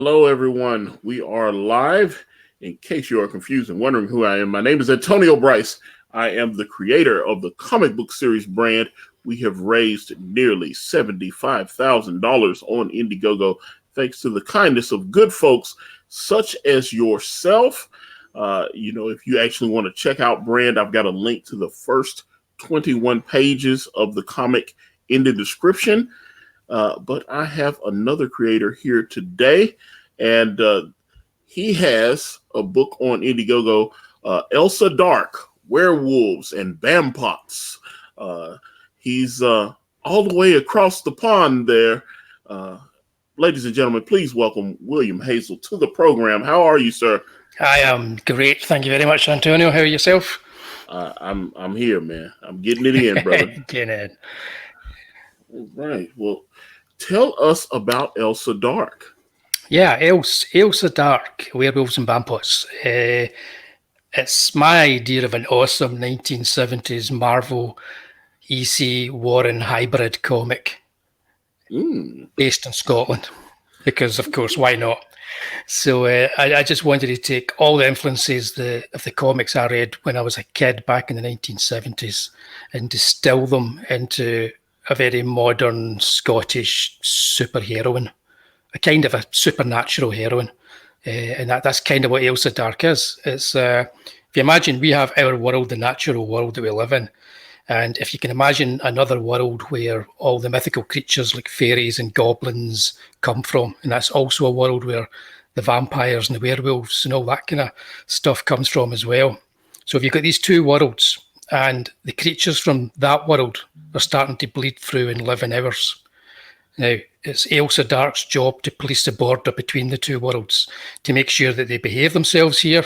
Hello, everyone. We are live. In case you are confused and wondering who I am, my name is Antonio Bryce. I am the creator of the comic book series brand. We have raised nearly $75,000 on Indiegogo thanks to the kindness of good folks such as yourself. If you actually want to check out brand, I've got a link to the first 21 pages of the comic in the description. But I have another creator here today, and he has a book on Indiegogo, AILSA Dark, Werewolves and Bampots. He's all the way across the pond there. Ladies and gentlemen, please welcome William Hazle to the program. How are you, sir? I am great. Thank you very much, Antonio. How are yourself? I'm here, man. I'm getting it in, brother. Getting in. All right. Well, tell us about AILSA Dark. Yeah, AILSA Dark, Werewolves and Bampots. It's my idea of an awesome 1970s Marvel EC Warren hybrid comic based in Scotland. Because, of course, why not? So I just wanted to take all the influences of the comics I read when I was a kid back in the 1970s and distill them into a very modern Scottish superheroine, a kind of a supernatural heroine. And that's kind of what AILSA Dark is. It's, if you imagine, we have our world, the natural world that we live in. And if you can imagine another world where all the mythical creatures like fairies and goblins come from, and that's also a world where the vampires and the werewolves and all that kind of stuff comes from as well. So if you've got these two worlds, and the creatures from that world are starting to bleed through and live in ours. Now, it's AILSA Dark's job to police the border between the two worlds, to make sure that they behave themselves here,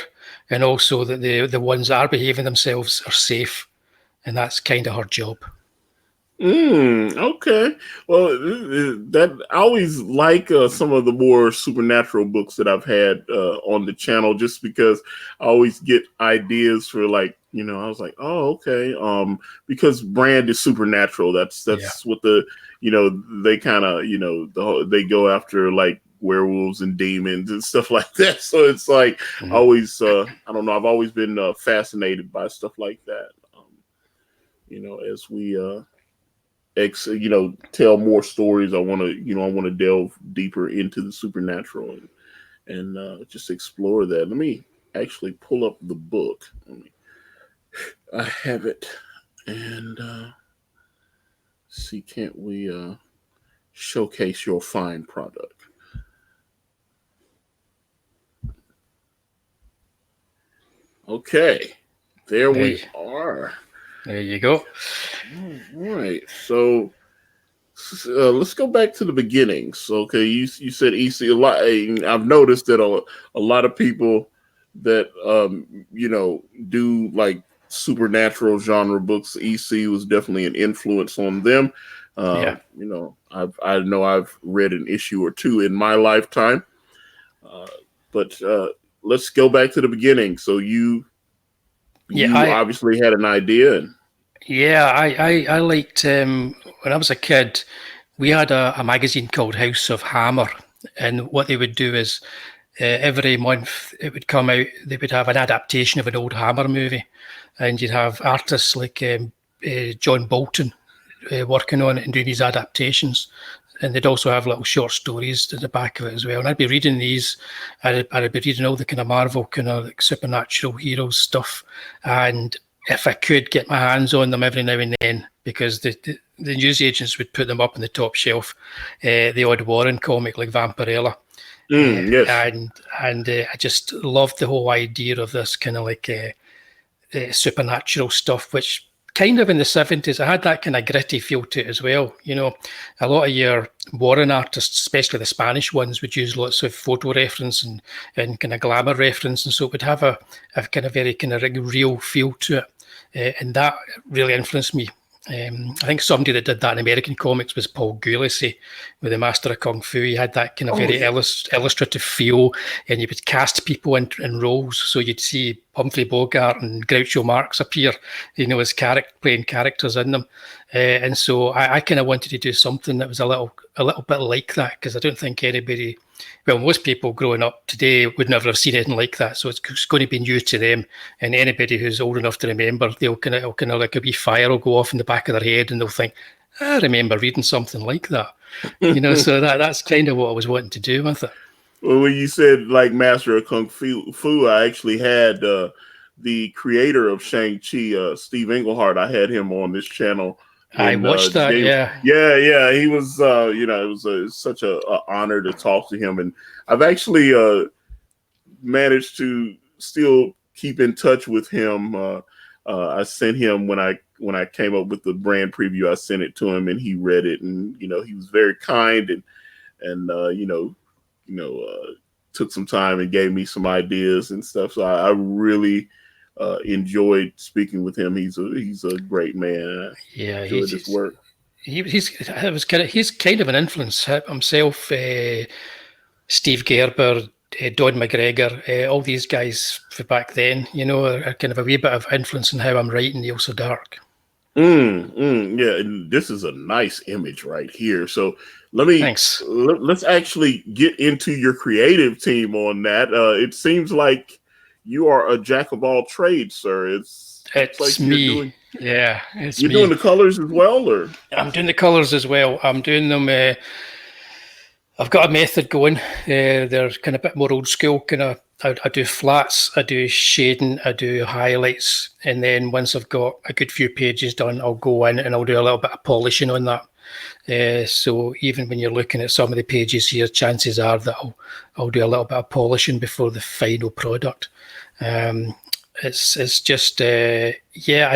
and also that the ones that are behaving themselves are safe. And that's kind of her job. Okay. Well, that I always like some of the more supernatural books that I've had on the channel, just because I always get ideas for I was like, oh, okay. Because brand is supernatural. That's what they kind of, they go after like werewolves and demons and stuff like that. So it's like always, I don't know. I've always been fascinated by stuff like that. As we tell more stories, I want to delve deeper into the supernatural and just explore that. Let me actually pull up the book. I have it, and see, can't we showcase your fine product? Okay, there we are. There you go. All right. So let's go back to the beginnings. Okay, you said EC a lot. I've noticed that a lot of people that do like supernatural genre books, EC was definitely an influence on them. I know I've read an issue or two in my lifetime. But let's go back to the beginning. So you obviously had an idea. I liked, when I was a kid, we had a magazine called House of Hammer. And what they would do is every month it would come out, they would have an adaptation of an old Hammer movie. And you'd have artists like John Bolton working on it and doing these adaptations. And they'd also have little short stories at the back of it as well. And I'd be reading these. I'd be reading all the kind of Marvel kind of like supernatural heroes stuff. And if I could get my hands on them every now and then, because the news agents would put them up on the top shelf, the odd Warren comic like Vampirella. Yes. And I just loved the whole idea of this kind of like supernatural stuff, which kind of in the 70s, I had that kind of gritty feel to it as well. A lot of your Warren artists, especially the Spanish ones, would use lots of photo reference and kind of glamour reference. And so it would have a kind of very kind of real feel to it. And that really influenced me. I think somebody that did that in American comics was Paul Gulacy with the Master of Kung Fu. He had that kind of very illustrative feel, and you would cast people in roles. So you'd see Humphrey Bogart and Groucho Marx appear, as playing characters in them. And so I kind of wanted to do something that was a little a little bit like that, because I don't think anybody, well, most people growing up today would never have seen anything like that. So it's going to be new to them. And anybody who's old enough to remember, they'll kind of like a wee fire will go off in the back of their head, and they'll think, I remember reading something like that. So that's kind of what I was wanting to do with it. Well, when you said like Master of Kung Fu, I actually had the creator of Shang-Chi, Steve Englehart. I had him on this channel. I watched that. Yeah. He was. It was such a honor to talk to him, and I've actually managed to still keep in touch with him. I sent him when I came up with the brand preview. I sent it to him, and he read it, and he was very kind and took some time and gave me some ideas and stuff. So I really enjoyed speaking with him. He's a great man. Yeah, enjoyed his work. He's kind of an influence himself. Steve Gerber, Don McGregor, all these guys back then, are kind of a wee bit of influence in how I'm writing the AILSA Dark. Yeah, and this is a nice image right here. So let's actually get into your creative team on that. It seems like you are a jack of all trades, sir. It's like me. It's me. Doing the colors as well, or? I'm doing the colors as well. I'm doing them. I've got a method going. They're kind of a bit more old school. I do flats, I do shading, I do highlights, and then once I've got a good few pages done, I'll go in and I'll do a little bit of polishing on that. So even when you're looking at some of the pages here, chances are that I'll do a little bit of polishing before the final product. It's just I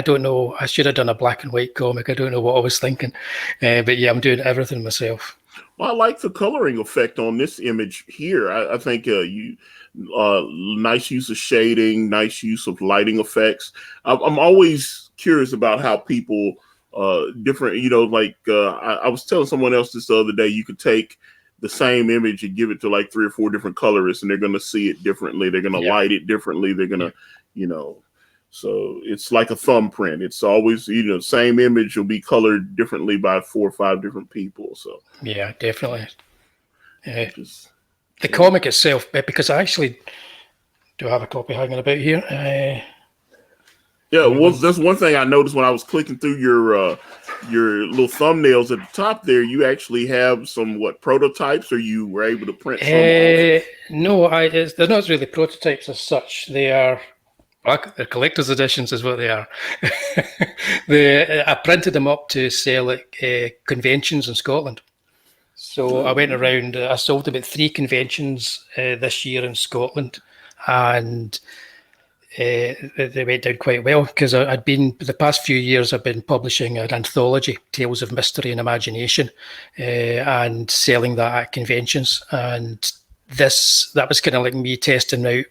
don't know. I should have done a black and white comic. I don't know what I was thinking, but yeah, I'm doing everything myself. Well, I like the coloring effect on this image here. I think nice use of shading, nice use of lighting effects. I'm always curious about how people different. I was telling someone else this the other day. You could take the same image and give it to like 3 or 4 different colorists, and they're going to see it differently. They're going to light it differently. They're going to, So it's like a thumbprint. It's always, same image will be colored differently by 4 or 5 different people. So yeah, definitely. The comic itself, because I actually do have a copy hanging about here. Well, that's one thing I noticed when I was clicking through your little thumbnails at the top there. You actually have some prototypes, or you were able to print some? No, they're not really prototypes as such. They are. They're collector's editions is what they are. I printed them up to sell at conventions in Scotland. So I went around, I sold about 3 conventions this year in Scotland, and they went down quite well, because I'd been, the past few years, I've been publishing an anthology, Tales of Mystery and Imagination, and selling that at conventions. And that was kind of like me testing out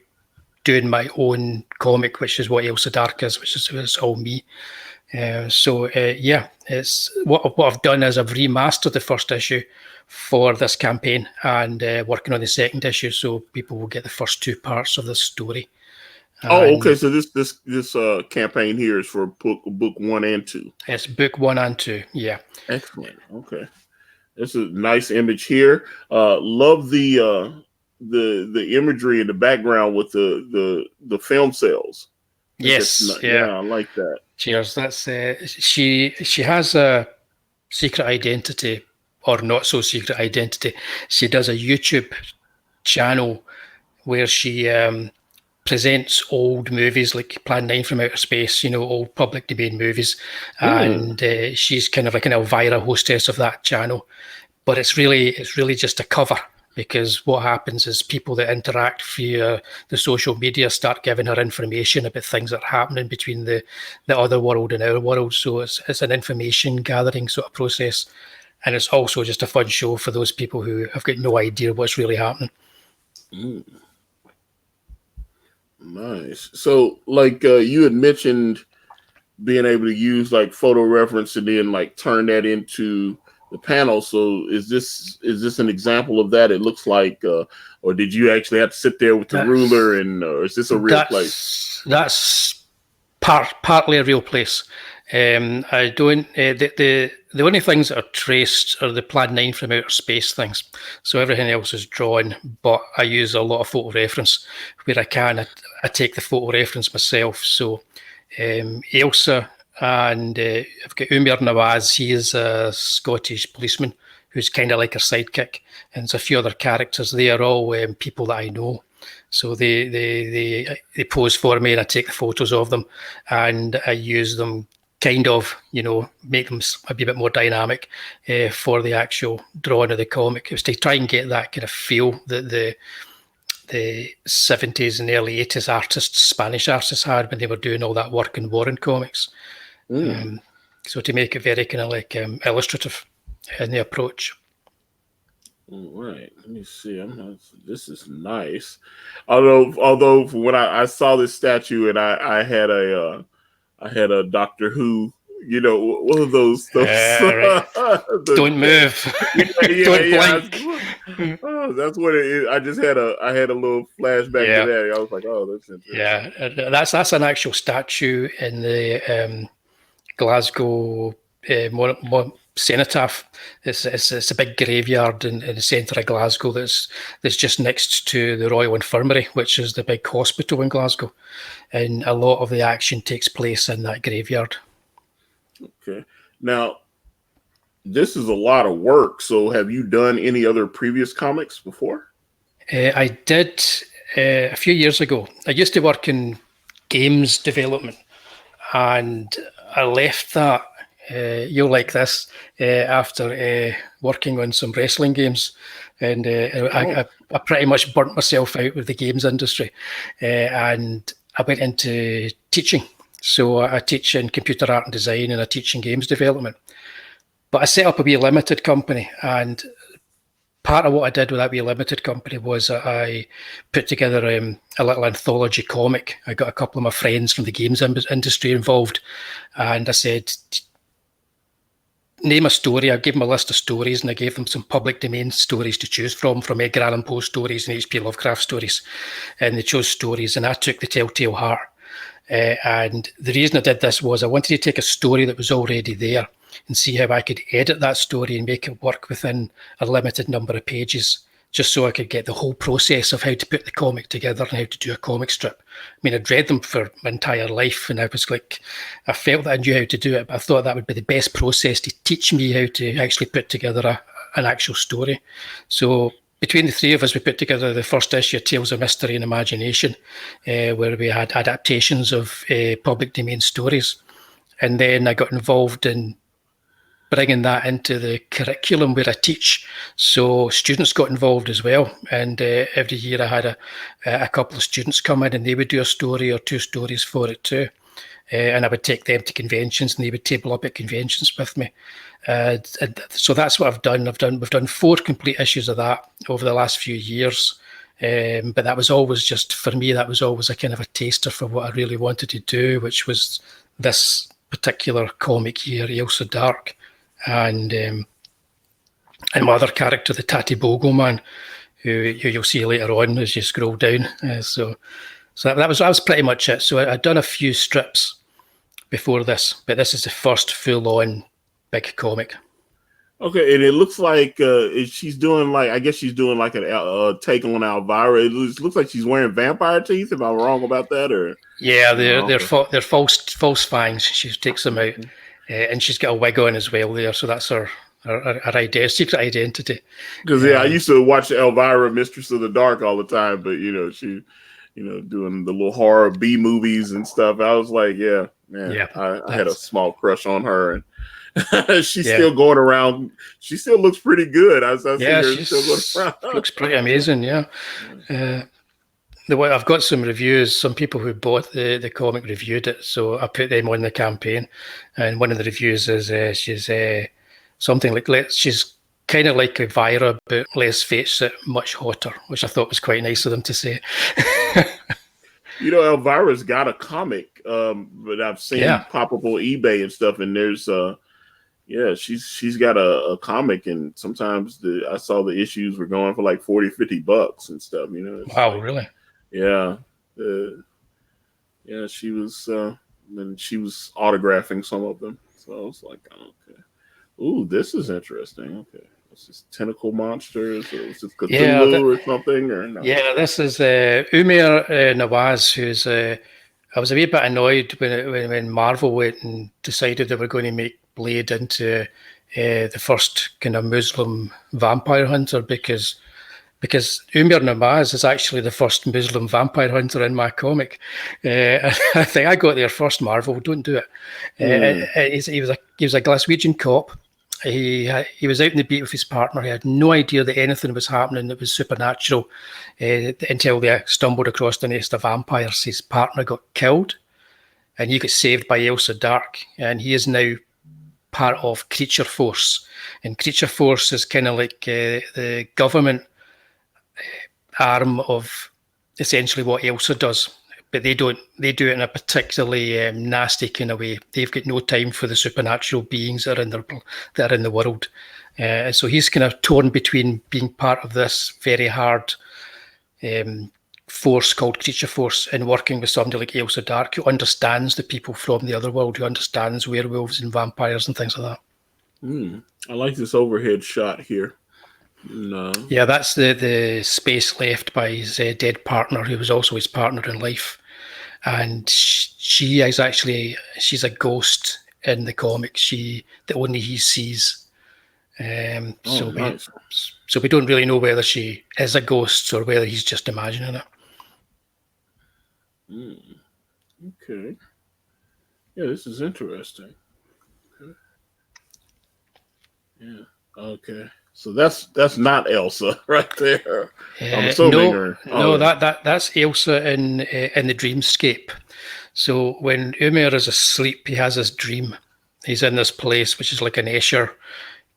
doing my own comic, which is what AILSA Dark is, which is all me. It's what I've done is I've remastered the first issue for this campaign, and working on the second issue, so people will get the first 2 parts of the story. Okay. So this campaign here is for book 1 and 2. It's book 1 and 2. Yeah. Excellent. Okay. This is a nice image here. Love the imagery in the background with the film cells. Yes. I like that. Cheers. That's she has a secret identity, or not so secret identity. She does a YouTube channel where she presents old movies like Plan 9 from Outer Space, old public domain movies. And she's kind of like an Elvira hostess of that channel. But it's really just a cover, because what happens is people that interact via the social media start giving her information about things that are happening between the other world and our world. So it's an information gathering sort of process. And it's also just a fun show for those people who have got no idea what's really happening. Nice. So you had mentioned being able to use photo reference and then turn that into the panel. So is this an example of that? It looks like, or did you actually have to sit there with the ruler, and or is this a real place? That's partly a real place. I don't. The only things that are traced are the Plan 9 from outer space things. So everything else is drawn, but I use a lot of photo reference where I can. I take the photo reference myself. So AILSA and I've got Umar Nawaz. He is a Scottish policeman who's kind of like a sidekick, and there's a few other characters. They are all people that I know. So they pose for me, and I take the photos of them, and I use them kind of, make them a bit more dynamic for the actual drawing of the comic. It was to try and get that kind of feel that the 70s and early 80s artists, Spanish artists, had when they were doing all that work in Warren comics. So to make it very kind of like illustrative in the approach. All right, let me see. This is nice. Although when I saw this statue and I had a Doctor Who, one of those. Right. Don't move. Don't blink. Oh, that's what it is. I had a little flashback to that. I was like, oh, that's interesting. Yeah, that's an actual statue in the Glasgow cenotaph. It's a big graveyard in the centre of Glasgow that's just next to the Royal Infirmary, which is the big hospital in Glasgow, and a lot of the action takes place in that graveyard. Okay, now this is a lot of work. So, have you done any other previous comics before? I did a few years ago. I used to work in games development, and I left that. You'll like this after working on some wrestling games, and I pretty much burnt myself out with the games industry, and I went into teaching. So I teach in computer art and design, and I teach in games development. But I set up a wee limited company, and part of what I did with that wee limited company was I put together a little anthology comic. I got a couple of my friends from the games industry involved, and I said, name a story. I gave them a list of stories, and I gave them some public domain stories to choose from Edgar Allan Poe stories and H.P. Lovecraft stories. And they chose stories, and I took The Telltale Heart. And the reason I did this was I wanted to take a story that was already there and see how I could edit that story and make it work within a limited number of pages, just so I could get the whole process of how to put the comic together and how to do a comic strip. I mean, I'd read them for my entire life, and I felt that I knew how to do it, but I thought that would be the best process to teach me how to actually put together an actual story. So between the three of us, we put together the first issue of Tales of Mystery and Imagination, where we had adaptations of public domain stories. And then I got involved in bringing that into the curriculum where I teach. So students got involved as well. And every year I had a couple of students come in, and they would do a story or two stories for it too. And I would take them to conventions, and they would table up at conventions with me. And so that's what I've done. We've done 4 complete issues of that over the last few years. But that was always just, for me, that was always a kind of a taster for what I really wanted to do, which was this particular comic here, Ailsa Dark. And my other character, the Tatty Bogo Man, who you'll see later on as you scroll down. So that was pretty much it. So I'd done a few strips before this, but this is the first full-on big comic. Okay, and it looks like she's doing a take on Elvira. It looks like she's wearing vampire teeth. Am I wrong about that? Or yeah, they're false fangs. She takes them out, and she's got a wig on as well there. So that's her secret identity. Because I used to watch Elvira, Mistress of the Dark, all the time. But she, doing the little horror B movies and stuff. I was like, I had a small crush on her, and she's still going around. She still looks pretty good. I see her still going around. Looks pretty amazing. Yeah. I've got some reviews. Some people who bought the comic reviewed it, so I put them on the campaign. And one of the reviews is she's something like she's kind of like Elvira, but less face it, much hotter, which I thought was quite nice of them to say. Elvira's got a comic, but I've seen pop up on eBay and stuff, and there's she's got a comic, and sometimes I saw the issues were going for like $40-$50 and stuff. Wow, really? Yeah. She was and she was autographing some of them. So I was like, oh, okay, ooh, this is interesting. Okay, it's just tentacle monsters, or is it Yeah, Cthulhu or something, or no? yeah. This is Umair Nawaz, who's. I was a wee bit annoyed when Marvel went and decided they were going to make Blade into the first kind of Muslim vampire hunter because Umar Namaz is actually the first Muslim vampire hunter in my comic. I think I got there first. Marvel, don't do it. He was a Glaswegian cop. He was out in the beat with his partner. He had no idea that anything was happening that was supernatural until they stumbled across the nest of vampires. His partner got killed, and he got saved by AILSA Dark, and he is now part of Creature Force. And Creature Force is kind of like the government arm of essentially what AILSA does, but they do it in a particularly nasty kind of way. They've got no time for the supernatural beings that are in the world. So he's kind of torn between being part of this very hard force called Creature Force and working with somebody like AILSA Dark, who understands the people from the other world, who understands werewolves and vampires and things like that. I like this overhead shot here. No. Yeah, that's the space left by his dead partner, who was also his partner in life. And she's a ghost in the comic. That only he sees. Nice. So we don't really know whether she is a ghost or whether he's just imagining it. Okay. Yeah, this is interesting. Okay. Yeah. Okay. So that's not AILSA right there. I'm assuming. That's AILSA in the dreamscape. So when Umar is asleep, he has this dream. He's in this place which is like an Escher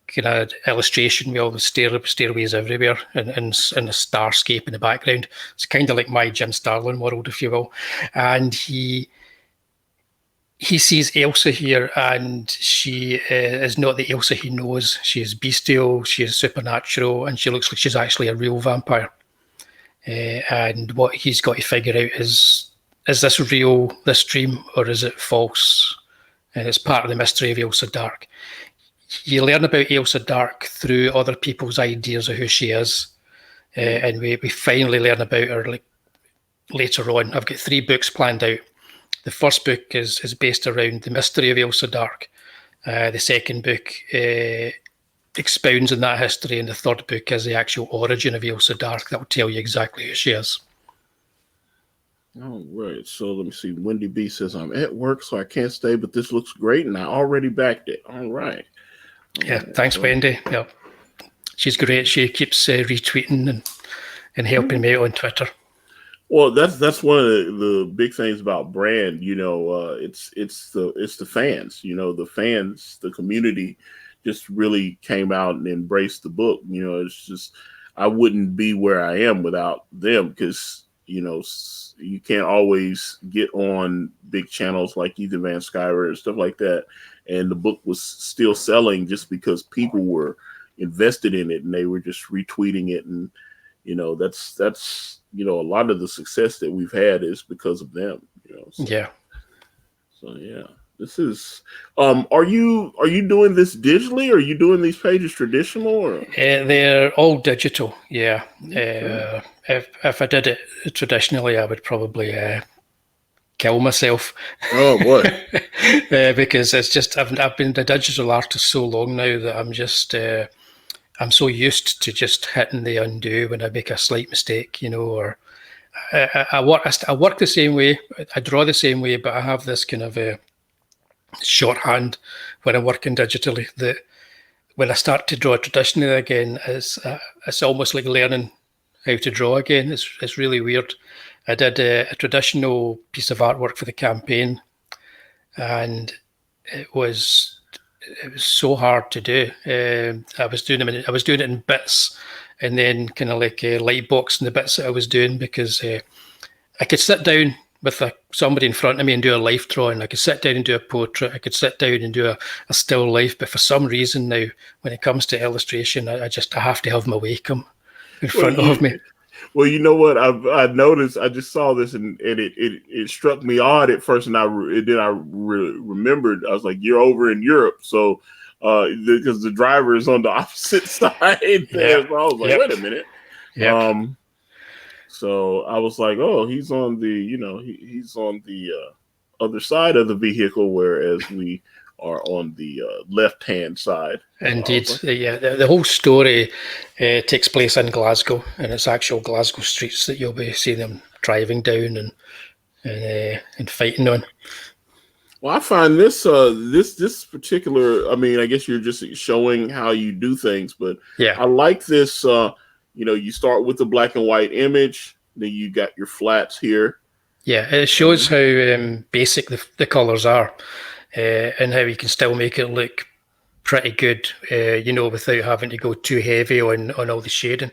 kind of illustration with all the stairways everywhere and a starscape in the background. It's kind of like my Jim Starlin world, if you will. And he sees AILSA here, and she is not the AILSA he knows. She is bestial, she is supernatural, and she looks like she's actually a real vampire. And what he's got to figure out is this real, this dream, or is it false? And it's part of the mystery of AILSA Dark. You learn about AILSA Dark through other people's ideas of who she is. And we finally learn about her later on. I've got 3 books planned out. The first book is based around the mystery of AILSA Dark. The second book expounds on that history, and the third book is the actual origin of AILSA Dark. That will tell you exactly who she is. All right. So let me see. Wendy B says, I'm at work, so I can't stay, but this looks great, and I already backed it. All right. Thanks, Wendy. Yeah, she's great. She keeps retweeting and helping me out on Twitter. Well, that's one of the big things about brand. It's the fans. The fans, the community, just really came out and embraced the book. It's just I wouldn't be where I am without them, because you can't always get on big channels like Ethan Van Sciver and stuff like that. And the book was still selling just because people were invested in it and they were just retweeting it. And, that's a lot of the success that we've had is because of them, So, yeah. So, yeah, this is, are you doing this digitally, or are you doing these pages traditional, or? They're all digital. Yeah. Okay. If I did it traditionally, I would probably kill myself. Oh boy! Because it's just I've been a digital artist so long now that I'm just I'm so used to just hitting the undo when I make a slight mistake, or I work the same way, I draw the same way, but I have this kind of shorthand when I'm working digitally that when I start to draw traditionally again, it's almost like learning how to draw again. It's really weird. I did a traditional piece of artwork for the campaign, and it was so hard to do. I was doing it in bits, and then kind of like light boxing the bits that I was doing, because I could sit down with somebody in front of me and do a life drawing. I could sit down and do a portrait. I could sit down and do a still life. But for some reason now, when it comes to illustration, I have to have my Wacom in front of me. Well, you know what? I noticed. I just saw this, and it struck me odd at first, and remembered. I was like, "You're over in Europe," so because the driver is on the opposite side there. Yeah. So I was like, Yep. "Wait a minute." Yep. So I was like, "Oh, he's on the he's on the other side of the vehicle, whereas we are on the left hand side." Indeed, Like, yeah. The whole story takes place in Glasgow, and it's actual Glasgow streets that you'll be seeing them driving down and fighting on. well, I find this particular. I mean, I guess you're just showing how you do things, but Yeah, I like this. You start with the black and white image, then you got your flats here. yeah. It shows how basic the colours are, and how you can still make it look pretty good, without having to go too heavy on all the shading.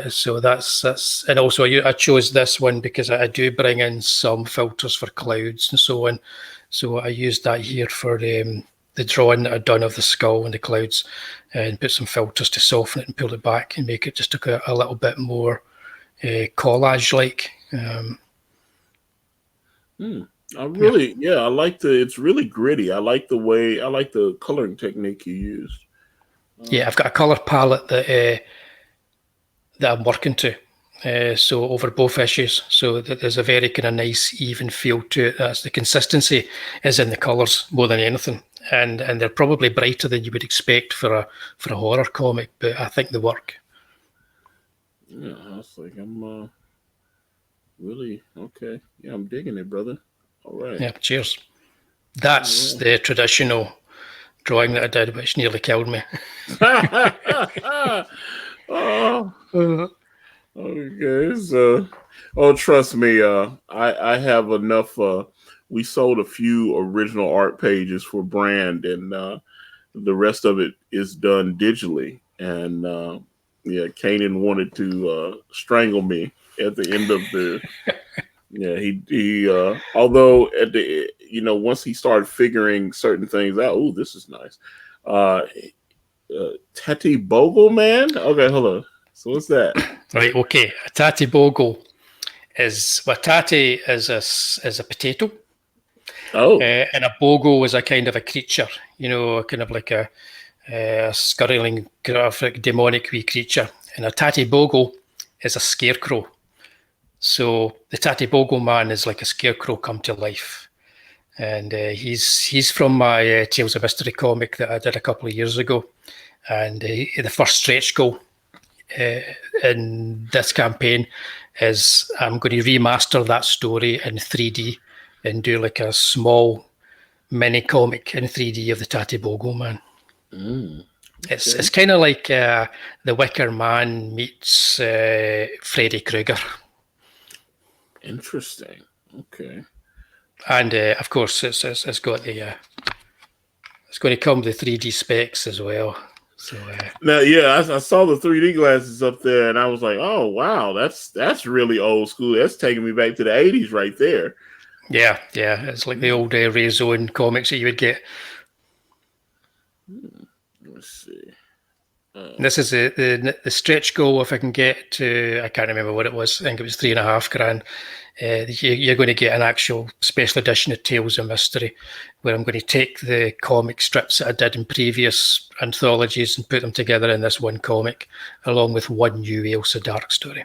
So that's and also I chose this one because I do bring in some filters for clouds and so on. So I used that here for the drawing that I'd done of the skull and the clouds, and put some filters to soften it and pull it back and make it just look a little bit more collage-like. I like it's really gritty. I like the coloring technique you used. Yeah, I've got a colour palette that I'm working to. So over both issues, so that there's a very kind of nice even feel to it. That's the consistency is in the colours more than anything, and they're probably brighter than you would expect for a horror comic, but I think they work. Yeah, I was like, I'm really okay. Yeah, I'm digging it, brother. All right. Yeah, cheers. That's the traditional drawing that I did, which nearly killed me. Oh, okay. So, trust me. I have enough. We sold a few original art pages for brand, and the rest of it is done digitally. And yeah, Kanan wanted to strangle me at the end of the. Yeah, he although at the once he started figuring certain things out, oh, this is nice. Tati Bogle, man. Okay, hold on. So what's that? Right, okay. A Tati Bogle Tati is a potato. Oh, and a bogle is a kind of a creature, kind of like a scurrying, graphic, demonic wee creature. And a Tati Bogle is a scarecrow. So the Tati Bogle man is like a scarecrow come to life. And he's from my Tales of Mystery comic that I did a couple of years ago. And the first stretch goal in this campaign is I'm going to remaster that story in 3D and do like a small mini comic in 3D of the Tati Bogle man. okay. It's kind of like the Wicker Man meets Freddy Krueger. Interesting. Okay. And of course, it's got the it's going to come with the 3D specs as well. So now, yeah, I saw the 3D glasses up there, and I was like, "Oh, wow, that's really old school. That's taking me back to the '80s right there." Yeah, it's like the old Ray Zone comics that you would get. Let's see. This is the stretch goal. If I can get to, I can't remember what it was. I think it was $3.5 grand. You're going to get an actual special edition of Tales of Mystery, where I'm going to take the comic strips that I did in previous anthologies and put them together in this one comic, along with one new AILSA Dark story.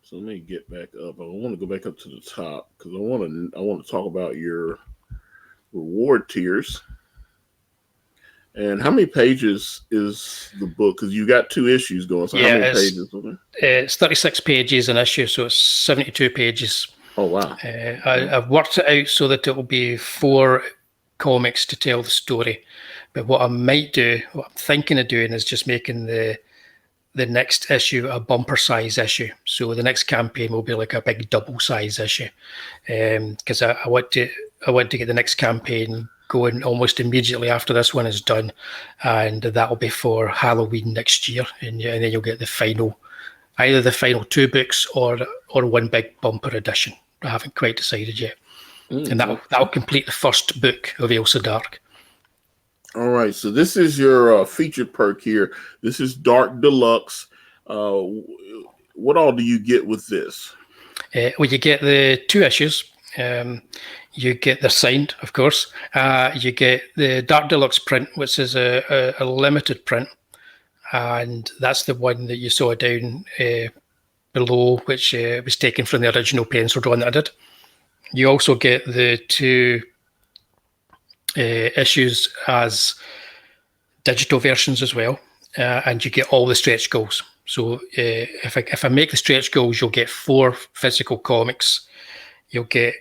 So let me get back up. I want to go back up to the top because I want to talk about your reward tiers. And how many pages is the book? Because you got 2 issues going. So how many pages? It's 36 pages an issue, so it's 72 pages. Oh, wow. I've worked it out so that it will be 4 comics to tell the story. But what I'm thinking of doing is just making the next issue a bumper size issue. So the next campaign will be like a big double size issue. Because I want to get the next campaign going almost immediately after this one is done, and that'll be for Halloween next year, and then you'll get either the final 2 books or one big bumper edition. I haven't quite decided yet, and that'll complete the first book of AILSA Dark. All right, so this is your featured perk here. This is Dark Deluxe. what all do you get with this? Well, you get the 2 issues. You get they're signed, of course. You get the Dark Deluxe print, which is a limited print, and that's the one that you saw down below, which was taken from the original penciled one that I did. You also get the 2 issues as digital versions as well, and you get all the stretch goals. So if I make the stretch goals, you'll get 4 physical comics. You'll get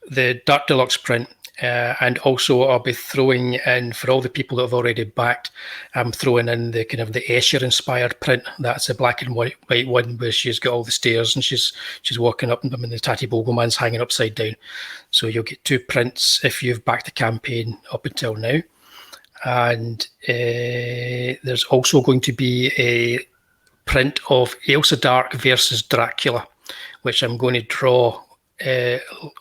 the Dark Deluxe print, and also I'll be throwing in, for all the people that have already backed, I'm throwing in the kind of the Escher inspired print. That's a black and white one where she's got all the stairs and she's walking up them and the Tatty Bogleman's hanging upside down. So you'll get 2 prints if you've backed the campaign up until now. And there's also going to be a print of AILSA Dark versus Dracula, which I'm going to draw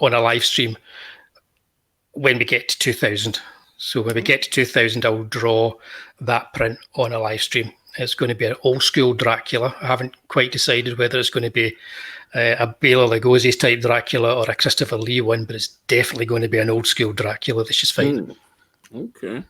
on a live stream when we get to 2000. So when we get to 2000, I'll draw that print on a live stream. It's going to be an old school Dracula. I haven't quite decided whether it's going to be a Bela Lugosi's type Dracula or a Christopher Lee one, but it's definitely going to be an old school Dracula that she's fighting. Okay.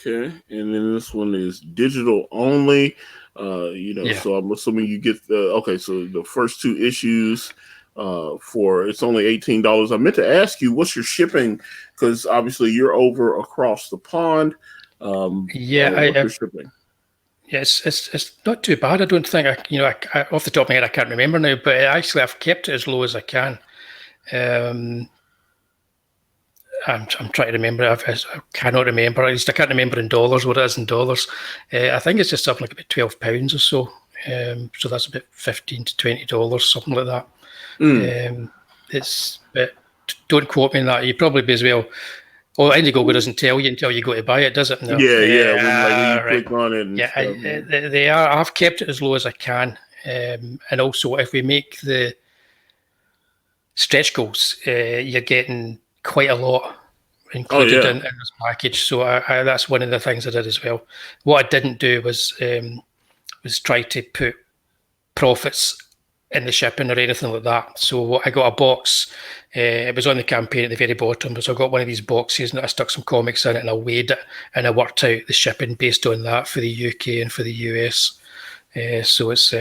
And then this one is digital only. So I'm assuming you get so the first 2 issues for it's only $18. I meant to ask you, what's your shipping? Because obviously you're over across the pond. What's your shipping? Yes, it's not too bad. I don't think I off the top of my head I can't remember now, but actually I've kept it as low as I can. I'm trying to remember. I cannot remember. At least I can't remember in dollars what it is in dollars. I think it's just something like about £12 or so. So that's about $15 to $20, something like that. Don't quote me on that. You probably be as well. Oh, Indiegogo doesn't tell you until you go to buy it, does it? No. When you click on it. And they are. I've kept it as low as I can, and also if we make the stretch goals, you're getting quite a lot included in this package. So that's one of the things I did as well. What I didn't do was try to put profits in the shipping or anything like that. So I got a box. It was on the campaign at the very bottom. So I got one of these boxes and I stuck some comics in it and I weighed it and I worked out the shipping based on that for the UK and for the US. So it's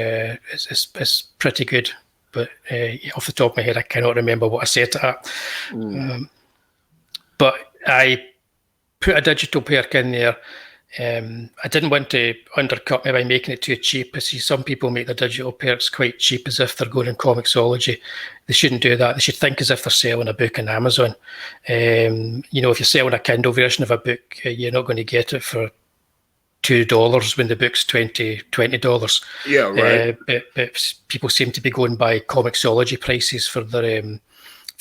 pretty good. But off the top of my head, I cannot remember what I set it at. But I put a digital perk in there. I didn't want to undercut me by making it too cheap. I see some people make their digital perks quite cheap as if they're going in Comixology. They shouldn't do that. They should think as if they're selling a book on Amazon. If you're selling a Kindle version of a book, you're not going to get it for $2 when the book's $20. Yeah, right. But people seem to be going by Comixology prices for their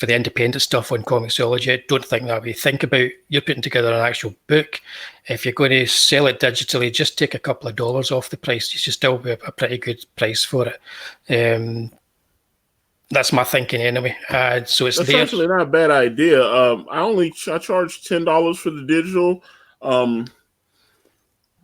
for the independent stuff on Comixology. I don't think that way. Think about you're putting together an actual book. If you're going to sell it digitally, just take a couple of dollars off the price. You should still be a pretty good price for it. That's my thinking anyway. So it's That's actually not a bad idea. I charge $10 for the digital.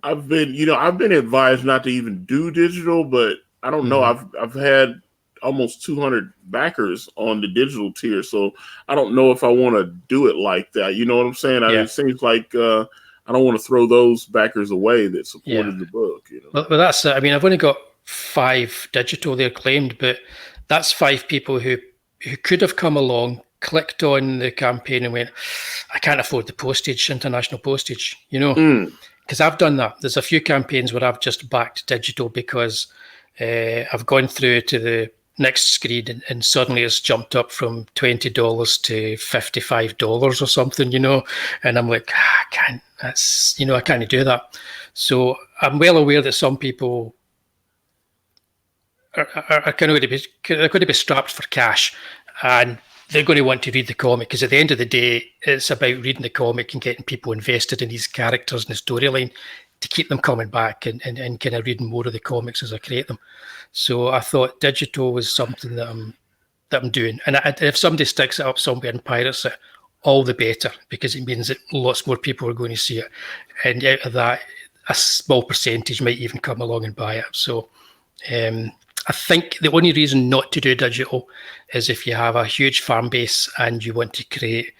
I've been advised not to even do digital, but I don't know. I've had almost 200 backers on the digital tier, so I don't know if I want to do it like that. You know what I'm saying? It seems like I don't want to throw those backers away that supported the book. But that's it. I mean, I've only got 5 digital there claimed, but that's 5 people who could have come along, clicked on the campaign and went, I can't afford the postage, international postage, because I've done that. There's a few campaigns where I've just backed digital because I've gone through to the next screen and suddenly it's jumped up from $20 to $55 or something, and I'm like, I can't do that. So I'm well aware that some people are going to be strapped for cash and they're going to want to read the comic, because at the end of the day, it's about reading the comic and getting people invested in these characters and the storyline to keep them coming back and kind of reading more of the comics as I create them. So I thought digital was something that I'm doing. And if somebody sticks it up somewhere and pirates it, all the better, because it means that lots more people are going to see it. And out of that, a small percentage might even come along and buy it. So I I think the only reason not to do digital is if you have a huge fan base and you want to create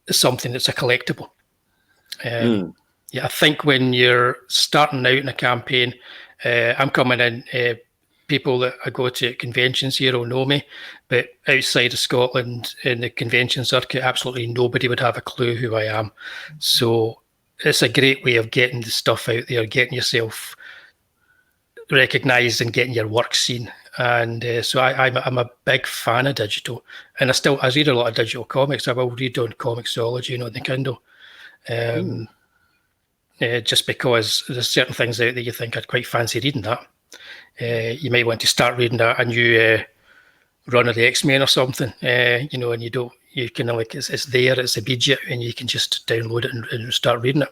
something that's a collectible. Yeah, I think when you're starting out in a campaign, I'm coming in, people that I go to conventions here will know me, but outside of Scotland in the convention circuit, absolutely nobody would have a clue who I am. So it's a great way of getting the stuff out there, getting yourself recognised and getting your work seen. And so I'm a big fan of digital, and I read a lot of digital comics. I will read on Comixology, on the Kindle. Just because there's certain things out there you think I'd quite fancy reading that. You might want to start reading a new run of the X-Men or something, and you kind of like, it's there, it's immediate, and you can just download it and start reading it.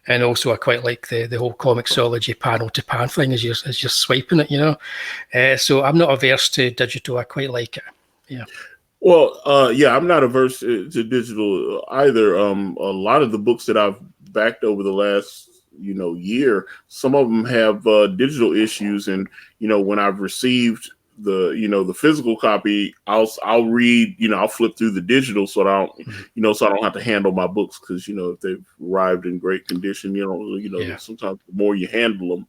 And also I quite like the whole Comixology panel to pan thing as you're swiping it, so I'm not averse to digital. I quite like it. Yeah. Well, I'm not averse to digital either. A lot of the books that I've backed over the last year, some of them have digital issues, and when I've received the physical copy, I'll read, I'll flip through the digital so I don't so I don't have to handle my books, because if they've arrived in great condition, sometimes the more you handle them,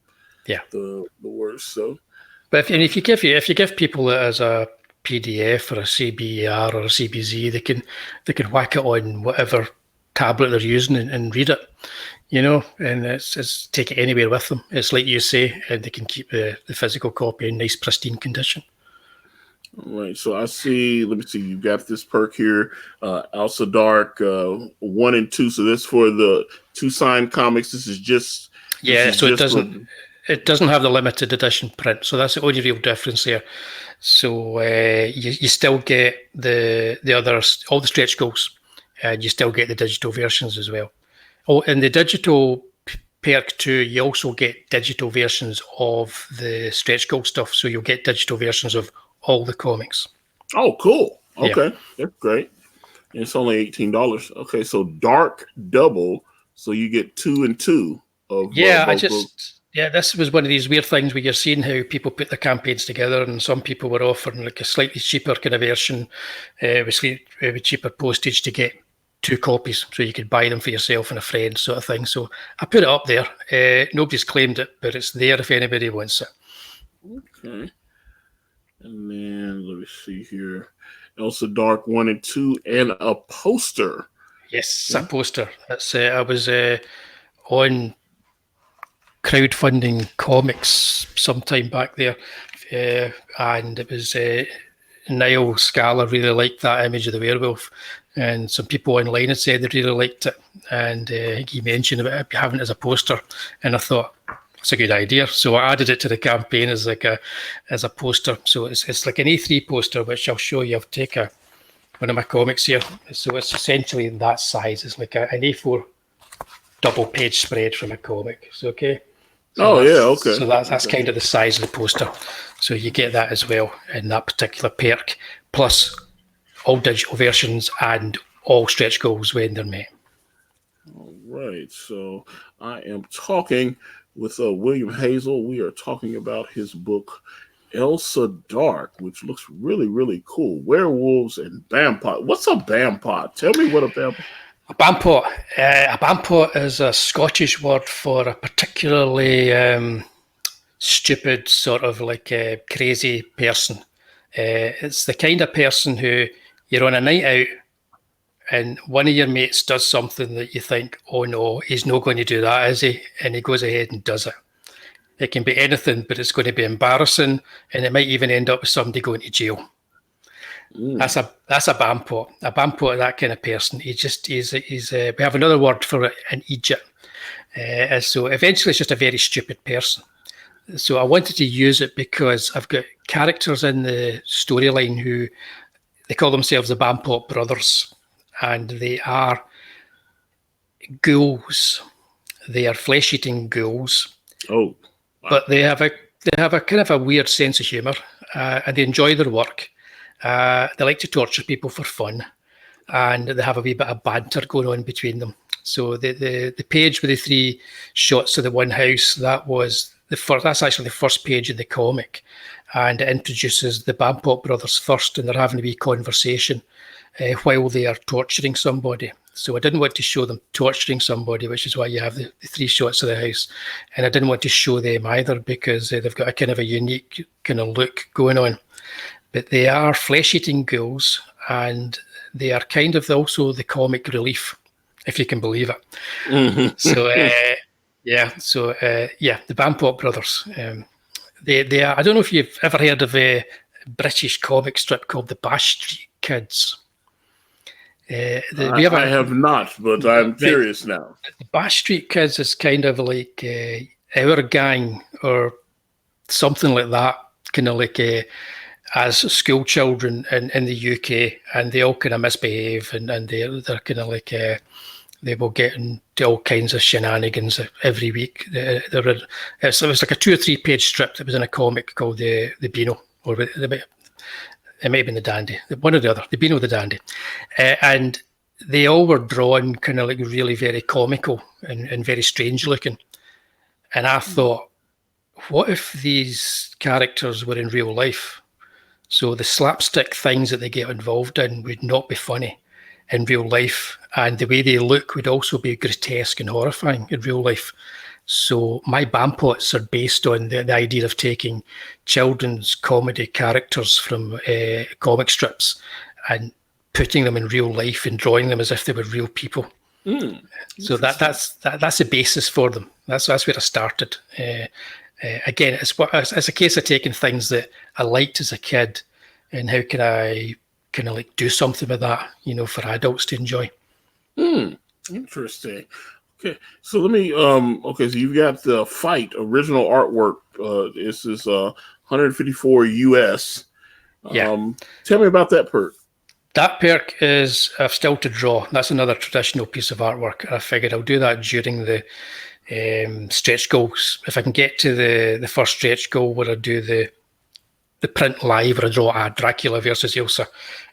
the worse. So, but if you give people it as a PDF or a CBR or a CBZ, they can whack it on whatever tablet they're using and read it, and it's take it anywhere with them. It's like you say, and they can keep the physical copy in nice pristine condition. All right, so I see, let me see, you got this perk here, AILSA Dark 1 and 2. So this for the 2 signed comics. This is just it doesn't have the limited edition print, so that's the only real difference there. So you still get the others, all the stretch goals, and you still get the digital versions as well. Oh, in the digital perk 2, you also get digital versions of the stretch goal stuff. So you'll get digital versions of all the comics. Oh, cool. Okay, that's great. And it's only $18. Okay, so Dark Double, so you get 2 and 2 of books. Yeah, this was one of these weird things where you're seeing how people put their campaigns together, and some people were offering like a slightly cheaper kind of version with cheaper postage to get 2 copies, so you could buy them for yourself and a friend, sort of thing. So I put it up there. Nobody's claimed it, but it's there if anybody wants it. Okay. And then let me see here. AILSA Dark 1 and 2, and a poster. Yes, a poster. That's I was on crowdfunding comics sometime back there, and it was Niall Scala really liked that image of the werewolf, and some people online had said they really liked it, and he mentioned about it having it as a poster, and I thought it's a good idea, so I added it to the campaign as a poster. So it's like an A3 poster, which I'll show you. I'll take one of my comics here, so it's essentially that size. It's like an A4 double page spread from a comic. So okay. Okay. So that's kind of the size of the poster. So you get that as well in that particular perk, plus all digital versions and all stretch goals when they're met. All right. So I am talking with William Hazle. We are talking about his book, AILSA Dark, which looks really, really cool. Werewolves and Bampots. What's a Bampot? Tell me what a Bampot. A Bampot is a Scottish word for a particularly stupid, sort of like a crazy person. It's the kind of person who you're on a night out and one of your mates does something that you think, oh no, he's not going to do that, is he? And he goes ahead and does it. It can be anything, but it's going to be embarrassing, and it might even end up with somebody going to jail. That's a Bampot. A Bampot is that kind of person. He's we have another word for it in Egypt. So eventually it's just a very stupid person. So I wanted to use it because I've got characters in the storyline who they call themselves the Bampot brothers, and they are ghouls. They are flesh-eating ghouls. Oh, wow. But they have a kind of a weird sense of humour, and they enjoy their work. They like to torture people for fun, and they have a wee bit of banter going on between them. So the page with the 3 shots of the one house, that was that's actually the first page of the comic, and it introduces the Bampot brothers first, and they're having a wee conversation while they are torturing somebody. So I didn't want to show them torturing somebody, which is why you have the 3 shots of the house. And I didn't want to show them either because they've got a kind of a unique kind of look going on. But they are flesh-eating ghouls, and they are kind of also the comic relief, if you can believe it. Mm-hmm. So, the Bampot brothers. They are. I don't know if you've ever heard of a British comic strip called the Bash Street Kids. I have not, but I'm curious now. The Bash Street Kids is kind of like Our Gang or something like that, kind of like as school children in the UK, and they all kind of misbehave, and they're kind of like they will get into all kinds of shenanigans every week. It was like a 2 or 3 page strip that was in a comic called the Beano, or it may have been the Dandy, one or the other, the Beano, the Dandy. And they all were drawn kind of like really very comical and very strange looking. And I thought, what if these characters were in real life? So the slapstick things that they get involved in would not be funny in real life. And the way they look would also be grotesque and horrifying in real life. So my Bampots are based on the idea of taking children's comedy characters from comic strips and putting them in real life and drawing them as if they were real people. So that's the basis for them. That's where I started. Again, it's a case of taking things that I liked as a kid, and how can I kind of like do something with that, for adults to enjoy. Interesting. Okay, so let me. So you've got the Fight original artwork. This is 154 US. Tell me about that perk. That perk is still to draw. That's another traditional piece of artwork. I figured I'll do that during the stretch goals. If I can get to the first stretch goal where I do the print live, where I draw Dracula versus AILSA,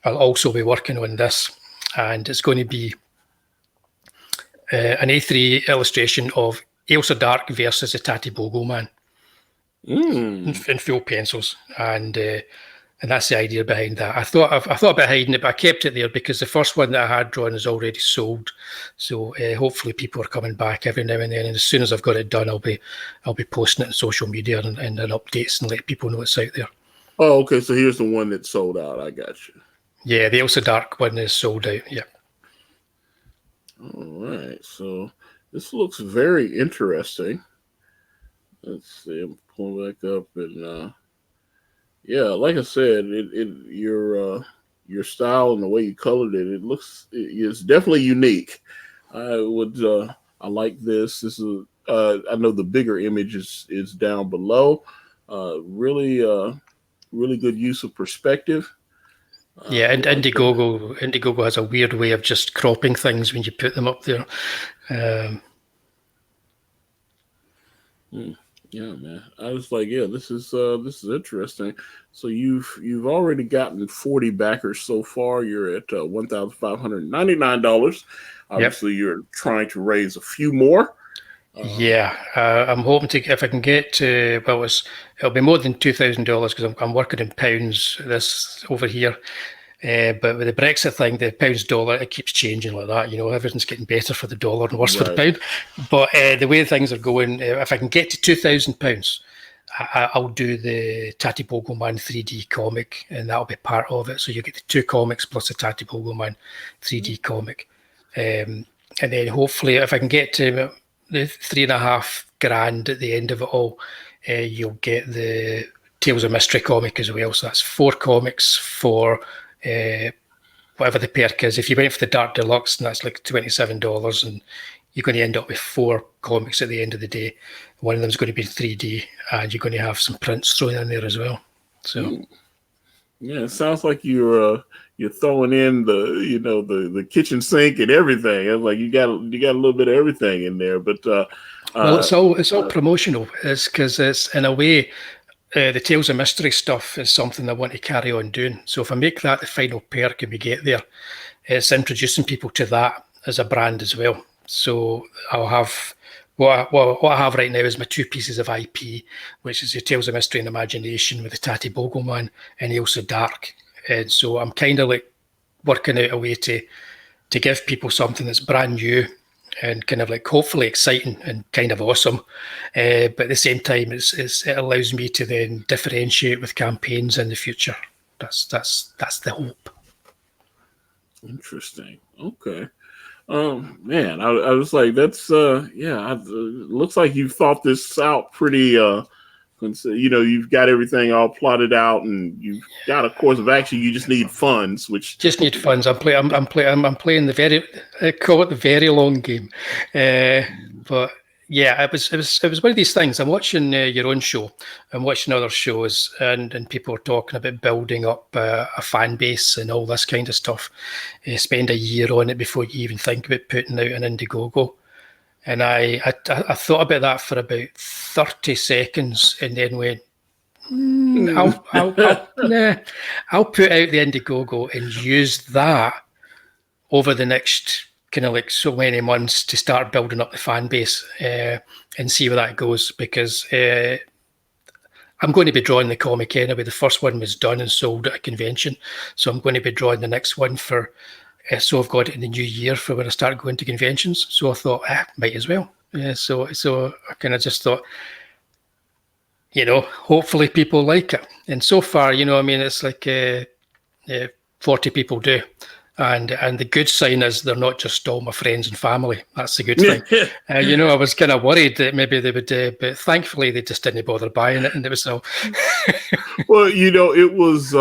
I'll also be working on this, and it's going to be an A3 illustration of AILSA Dark versus the Tatty Bogo Man in full pencils, and that's the idea behind that. I thought about hiding it, but I kept it there because the first one that I had drawn is already sold. So hopefully people are coming back every now and then, and as soon as I've got it done, I'll be posting it on social media and updates and let people know it's out there. Oh, okay. So here's the one that's sold out. I got you. Yeah, the AILSA Dark one is sold out. Yeah. All right. So this looks very interesting. Let's see. I'm pulling back up, and like I said, your style and the way you colored it, it's definitely unique. I like this. This is I know the bigger image is down below. Really good use of perspective. Yeah, and Indiegogo has a weird way of just cropping things when you put them up there. Yeah, man. I was like, this is interesting. So you've already gotten 40 backers so far. You're at $1,599. Obviously, You're trying to raise a few more. I'm hoping to, if I can get to, it'll be more than $2,000 because I'm working in pounds this over here. But with the Brexit thing, the pounds dollar, it keeps changing like that. Everything's getting better for the dollar and worse for the pound. But the way things are going, if I can get to £2,000, I'll do the Tatty Bogo Man 3D comic, and that'll be part of it. So you get the 2 comics plus the Tatty Bogo Man 3D comic. And then hopefully, if I can get to the $3,500 at the end of it all, you'll get the Tales of Mystery comic as well. So that's 4 comics for whatever the perk is. If you went for the Dark Deluxe, and that's like $27, and you're going to end up with 4 comics at the end of the day. One of them is going to be in 3D, and you're going to have some prints thrown in there as well. So, yeah, it sounds like you're throwing in the kitchen sink and everything. It's like you got a little bit of everything in there. But it's all promotional. It's because it's in a way. The Tales of Mystery stuff is something I want to carry on doing. So if I make that the final perk and we get there, it's introducing people to that as a brand as well. So I'll have what I have right now is my two pieces of IP, which is your Tales of Mystery and Imagination with the Tatty Bogleman and AILSA Dark. And so I'm kind of like working out a way to give people something that's brand new and kind of like hopefully exciting and kind of awesome. But at the same time, it allows me to then differentiate with campaigns in the future. That's the hope. Interesting. Okay. Man, I was like, that's looks like you've thought this out pretty. You've got everything all plotted out, and you've got a course of action. You just need funds, which just need funds. I'm playing the very, I call it the very long game, but yeah, it was one of these things. I'm watching your own show. I'm watching other shows, and people are talking about building up a fan base and all this kind of stuff. Spend a year on it before you even think about putting out an Indiegogo. And I thought about that for about 30 seconds, and then went, I'll put out the Indiegogo and use that over the next kind of like so many months to start building up the fan base and see where that goes, because I'm going to be drawing the comic anyway. The first one was done and sold at a convention, so I'm going to be drawing the next one for. So I've got it in the new year for when I start going to conventions. So I thought, might as well. So I kind of just thought, hopefully people like it. And so far, it's like 40 people do. And the good sign is they're not just all my friends and family. That's the good thing. I was kind of worried that maybe they would, but thankfully they just didn't bother buying it, and it was so. Well, it was.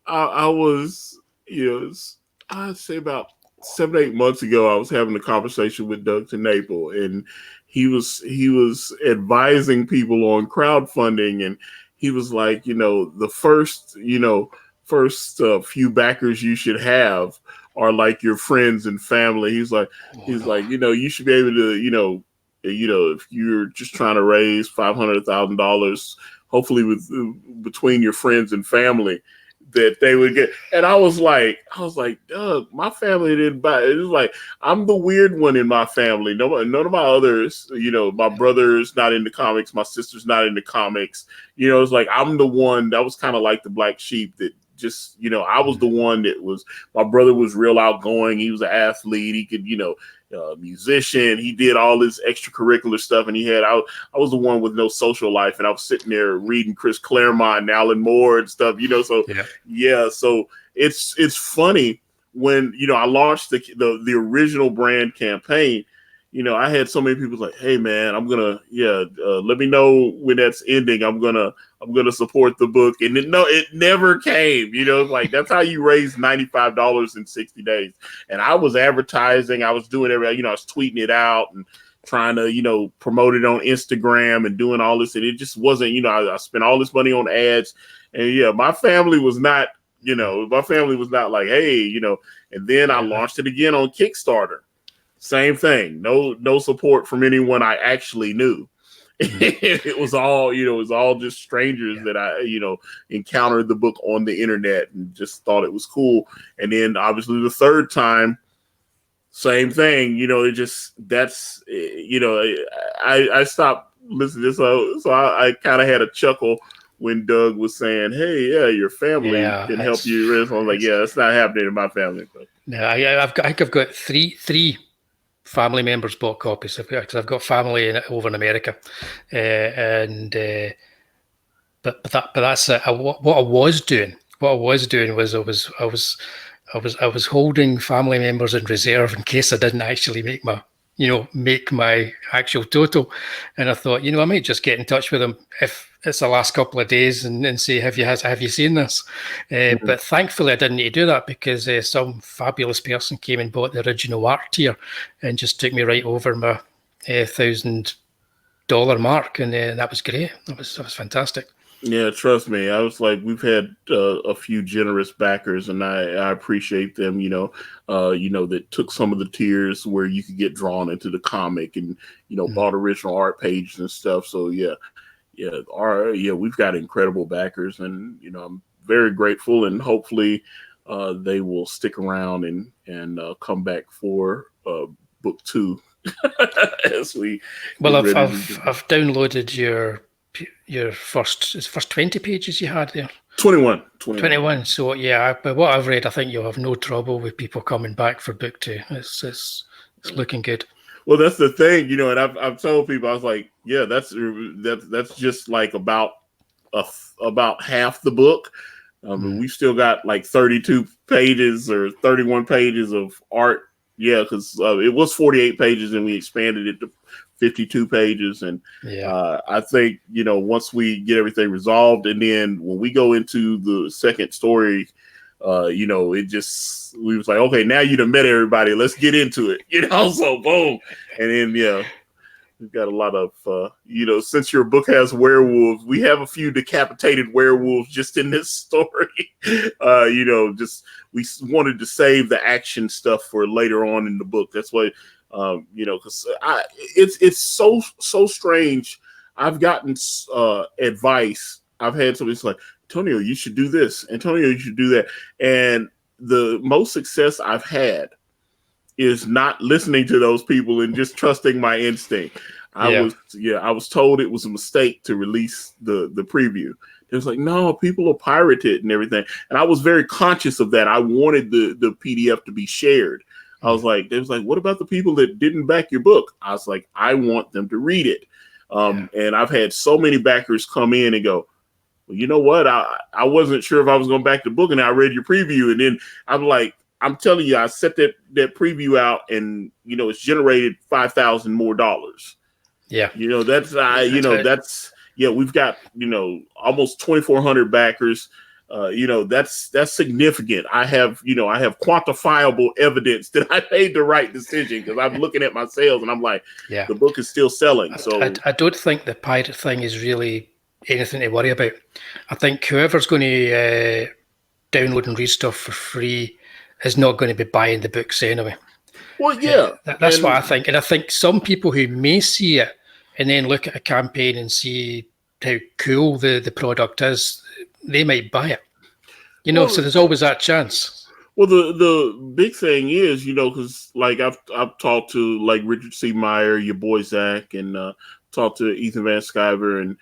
I was, I'd say about 7-8 months ago, I was having a conversation with Doug TeNapel, and he was advising people on crowdfunding, and he was like, the first few backers you should have are like your friends and family. He's like, you should be able to, if you're just trying to raise $500,000, hopefully between your friends and family, that they would get. And I was like, Doug, my family didn't buy it. It was like, I'm the weird one in my family. None of my others, my brother's not into comics. My sister's not into comics. It's like, I'm the one that was kind of like the black sheep that just, I was the one that was, my brother was real outgoing. He was an athlete. He could, musician. He did all this extracurricular stuff, and I was the one with no social life, and I was sitting there reading Chris Claremont and Alan Moore and stuff, so so it's funny when I launched the original brand campaign. I had so many people like, hey man, I'm gonna let me know when that's ending. I'm gonna support the book. And it never came, like that's how you raise $95 in 60 days. And I was advertising, I was doing everything, I was tweeting it out and trying to, promote it on Instagram and doing all this. And it just wasn't, I spent all this money on ads, and my family was not, like, hey, and then I launched it again on Kickstarter. Same thing. No support from anyone I actually knew. It was all just strangers that I, encountered the book on the internet and just thought it was cool. And then obviously the third time, same thing. I stopped listening to this. So I kind of had a chuckle when Doug was saying, hey, your family can help you. So I'm like, that's not happening in my family. But. No, I think I've got three family members bought copies because I've got family over in America, but that's it. What I was doing was I was holding family members in reserve in case I didn't actually make my actual total. And I thought, I might just get in touch with them if it's the last couple of days and say, have you seen this? But thankfully I didn't need to do that because some fabulous person came and bought the original art tier and just took me right over my $1,000 mark. And that was great. That was fantastic. Yeah, trust me. I was like, we've had a few generous backers, and I appreciate them. That took some of the tiers where you could get drawn into the comic, and bought original art pages and stuff. So we've got incredible backers, and I'm very grateful, and hopefully they will stick around and come back for book 2 as we Well, get ready I've downloaded your first 20 pages you had there. 21. 21. So yeah, but what I've read, I think you'll have no trouble with people coming back for book 2. It's looking good. Well, that's the thing, and I've told people, I was like, yeah, that's just like about half the book. We've still got like 32 pages or 31 pages of art. Yeah, because it was 48 pages and we expanded it to 52 pages. And I think, once we get everything resolved, and then when we go into the second story, we was like, okay, now you done met everybody. Let's get into it. So boom. And then, we've got a lot of, since your book has werewolves, we have a few decapitated werewolves just in this story. We wanted to save the action stuff for later on in the book. That's why, because it's so strange. I've gotten advice. I've had somebody like, Antonio, you should do this. Antonio, you should do that. And the most success I've had is not listening to those people and just trusting my instinct. I was told it was a mistake to release the preview. It was like, no, people will pirate it and everything. And I was very conscious of that. I wanted the PDF to be shared. I was like, they was like, what about the people that didn't back your book? I was like, I want them to read it. And I've had so many backers come in and go, well, you know what? I wasn't sure if I was going to back the book, and I read your preview. And then I'm like, I'm telling you, I set that preview out, and it's generated $5,000 more. Yeah, we've got almost 2,400 backers. That's significant. I have quantifiable evidence that I made the right decision, because I'm looking at my sales and I'm like, the book is still selling. So I don't think the pirate thing is really anything to worry about. I think whoever's going to download and read stuff for free is not going to be buying the books anyway. Well, yeah. That's what I think. And I think some people who may see it and then look at a campaign and see how cool the product is, they might buy it. So there's always that chance. Well, the big thing is, because like I've talked to like Richard C. Meyer, your boy Zach, and talked to Ethan Van Sciver and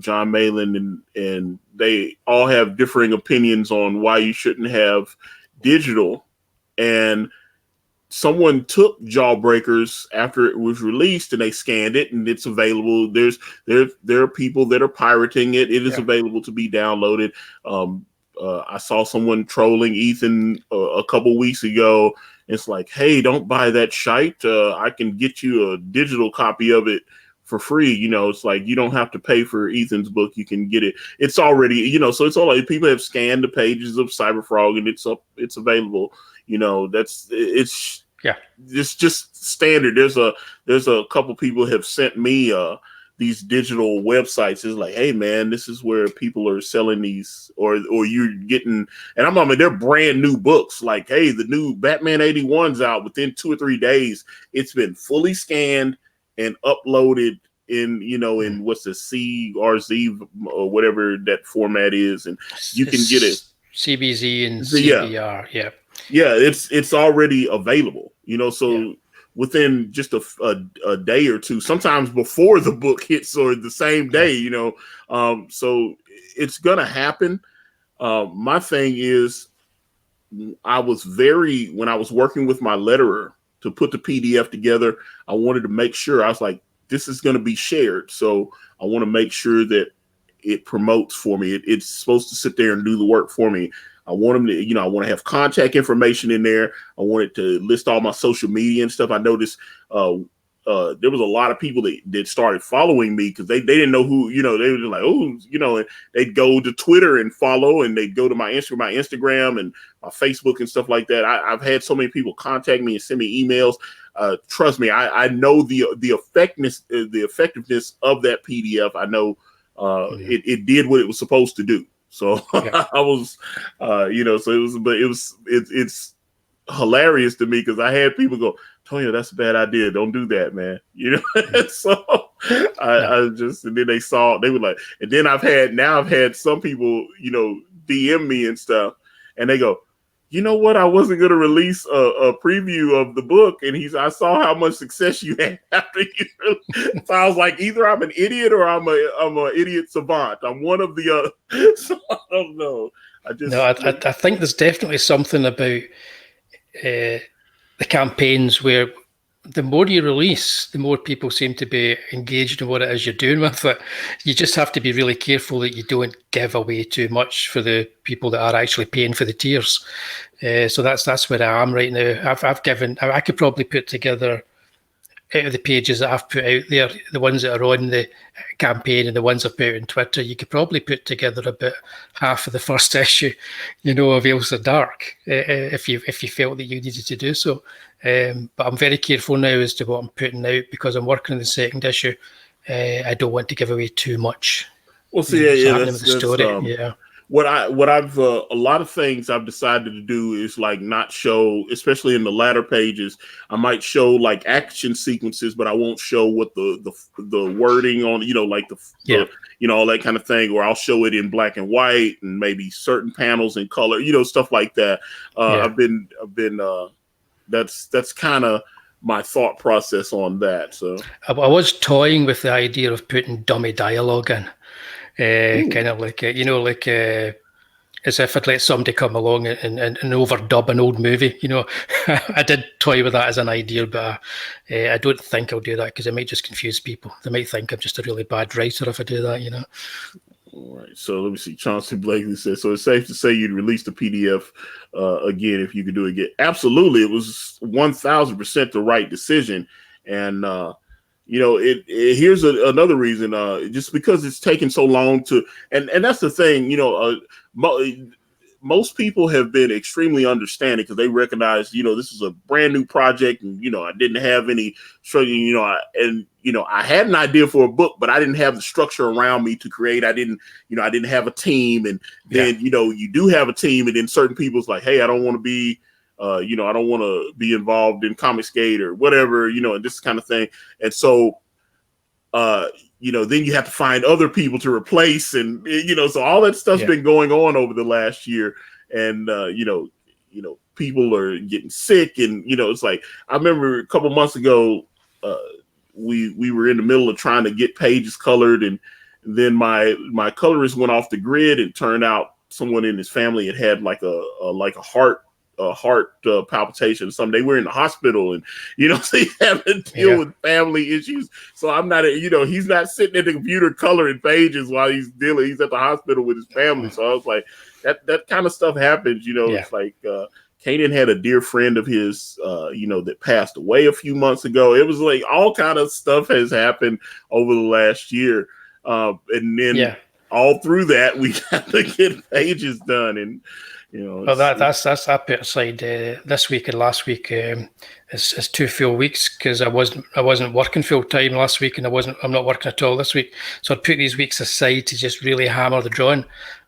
John Malin, and they all have differing opinions on why you shouldn't have digital. And someone took Jawbreakers after it was released and they scanned it and it's available. There are people that are pirating it. It is available to be downloaded. I saw someone trolling Ethan a couple weeks ago. It's like, hey, don't buy that shite. I can get you a digital copy of it for free. It's like, you don't have to pay for Ethan's book. You can get it. It's already, so it's all like people have scanned the pages of Cyberfrog and it's available. It's just standard. There's a couple people have sent me these digital websites. It's like, hey man, this is where people are selling these, or you're getting, and they're brand new books. Like, hey, the new Batman 81's out. Within 2 or 3 days, it's been fully scanned and uploaded in what's the CRZ or whatever that format is, and you can get it. CBZ and CBR, it's already available. Within just a day or two, sometimes before the book hits or the same day. So it's gonna happen. My thing is, when I was working with my letterer to put the PDF together, I wanted to make sure, I was like, this is going to be shared. So I want to make sure that it promotes for me. It's supposed to sit there and do the work for me. I want them to, I want to have contact information in there. I want it to list all my social media and stuff. I noticed there was a lot of people that started following me because they didn't know who, they were just like, and they'd go to Twitter and follow, and they'd go to my Instagram and my Facebook and stuff like that. I've had so many people contact me and send me emails. Trust me, I know the effectiveness of that PDF. I know it did what it was supposed to do. So I was, it's hilarious to me because I had people go, Tonya, that's a bad idea. Don't do that, man. So I just, and then they were like, and then I've had some people, DM me and stuff, and they go, you know what? I wasn't going to release a preview of the book. And I saw how much success you had after you. So I was like, either I'm an idiot or I'm an idiot savant. I'm one of the other. So I don't know. I think there's definitely something about the campaigns where the more you release, the more people seem to be engaged in what it is you're doing with it. You just have to be really careful that you don't give away too much for the people that are actually paying for the tiers. So that's where I am right now. I could probably put together, out of the pages that I've put out there, the ones that are on the campaign and the ones I've put out on Twitter, you could probably put together about half of the first issue, of AILSA Dark, if you felt that you needed to do so. But I'm very careful now as to what I'm putting out because I'm working on the second issue. I don't want to give away too much. Well, see, that's the story. What I've a lot of things I've decided to do is like not show, especially in the latter pages. I might show like action sequences, but I won't show what the wording on, like the all that kind of thing. Or I'll show it in black and white and maybe certain panels in color, stuff like that. I've been that's kind of my thought process on that. So I was toying with the idea of putting dummy dialogue in. Kind of like as if I'd let somebody come along and overdub an old movie. I did toy with that as an idea, but I don't think I'll do that because it might just confuse people. They might think I'm just a really bad writer if I do that. All right. So let me see. Chauncey Blakely says, so it's safe to say you'd release the PDF again if you could do it again. Absolutely. It was 1000% the right decision. And, here's another reason, just because it's taken so long and that's the thing, most people have been extremely understanding because they recognize, this is a brand new project and, I didn't have any struggling, I had an idea for a book, but I didn't have the structure around me to create. I didn't have a team. And then, you do have a team and then certain people's like, hey, I don't want to be, I don't want to be involved in Comicsgate or whatever, and this kind of thing. And so, then you have to find other people to replace and, so all that stuff's been going on over the last year. And, people are getting sick and, it's like, I remember a couple months ago, we were in the middle of trying to get pages colored. And then my colorist went off the grid and turned out someone in his family had like a heart palpitation or something. They were in the hospital and, so you have to deal with family issues. So I'm not, he's not sitting at the computer coloring pages while he's at the hospital with his family. So I was like, that kind of stuff happens, It's like, Kanan had a dear friend of his, that passed away a few months ago. It was like all kind of stuff has happened over the last year. And then all through that, we have to get pages done. And, well, that's I put aside this week and last week is 2 full weeks because I wasn't working full time last week and I'm not working at all this week. So I'd put these weeks aside to just really hammer the drawing.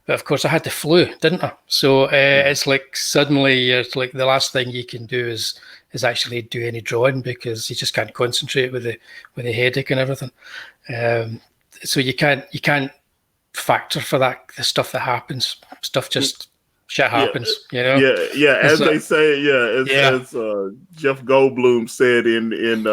But of course I had the flu, didn't I? So it's like suddenly it's like the last thing you can do is actually do any drawing because you just can't concentrate with the headache and everything. So you can't factor for that, the stuff that happens. Stuff just shit happens, As they say, as Jeff Goldblum said in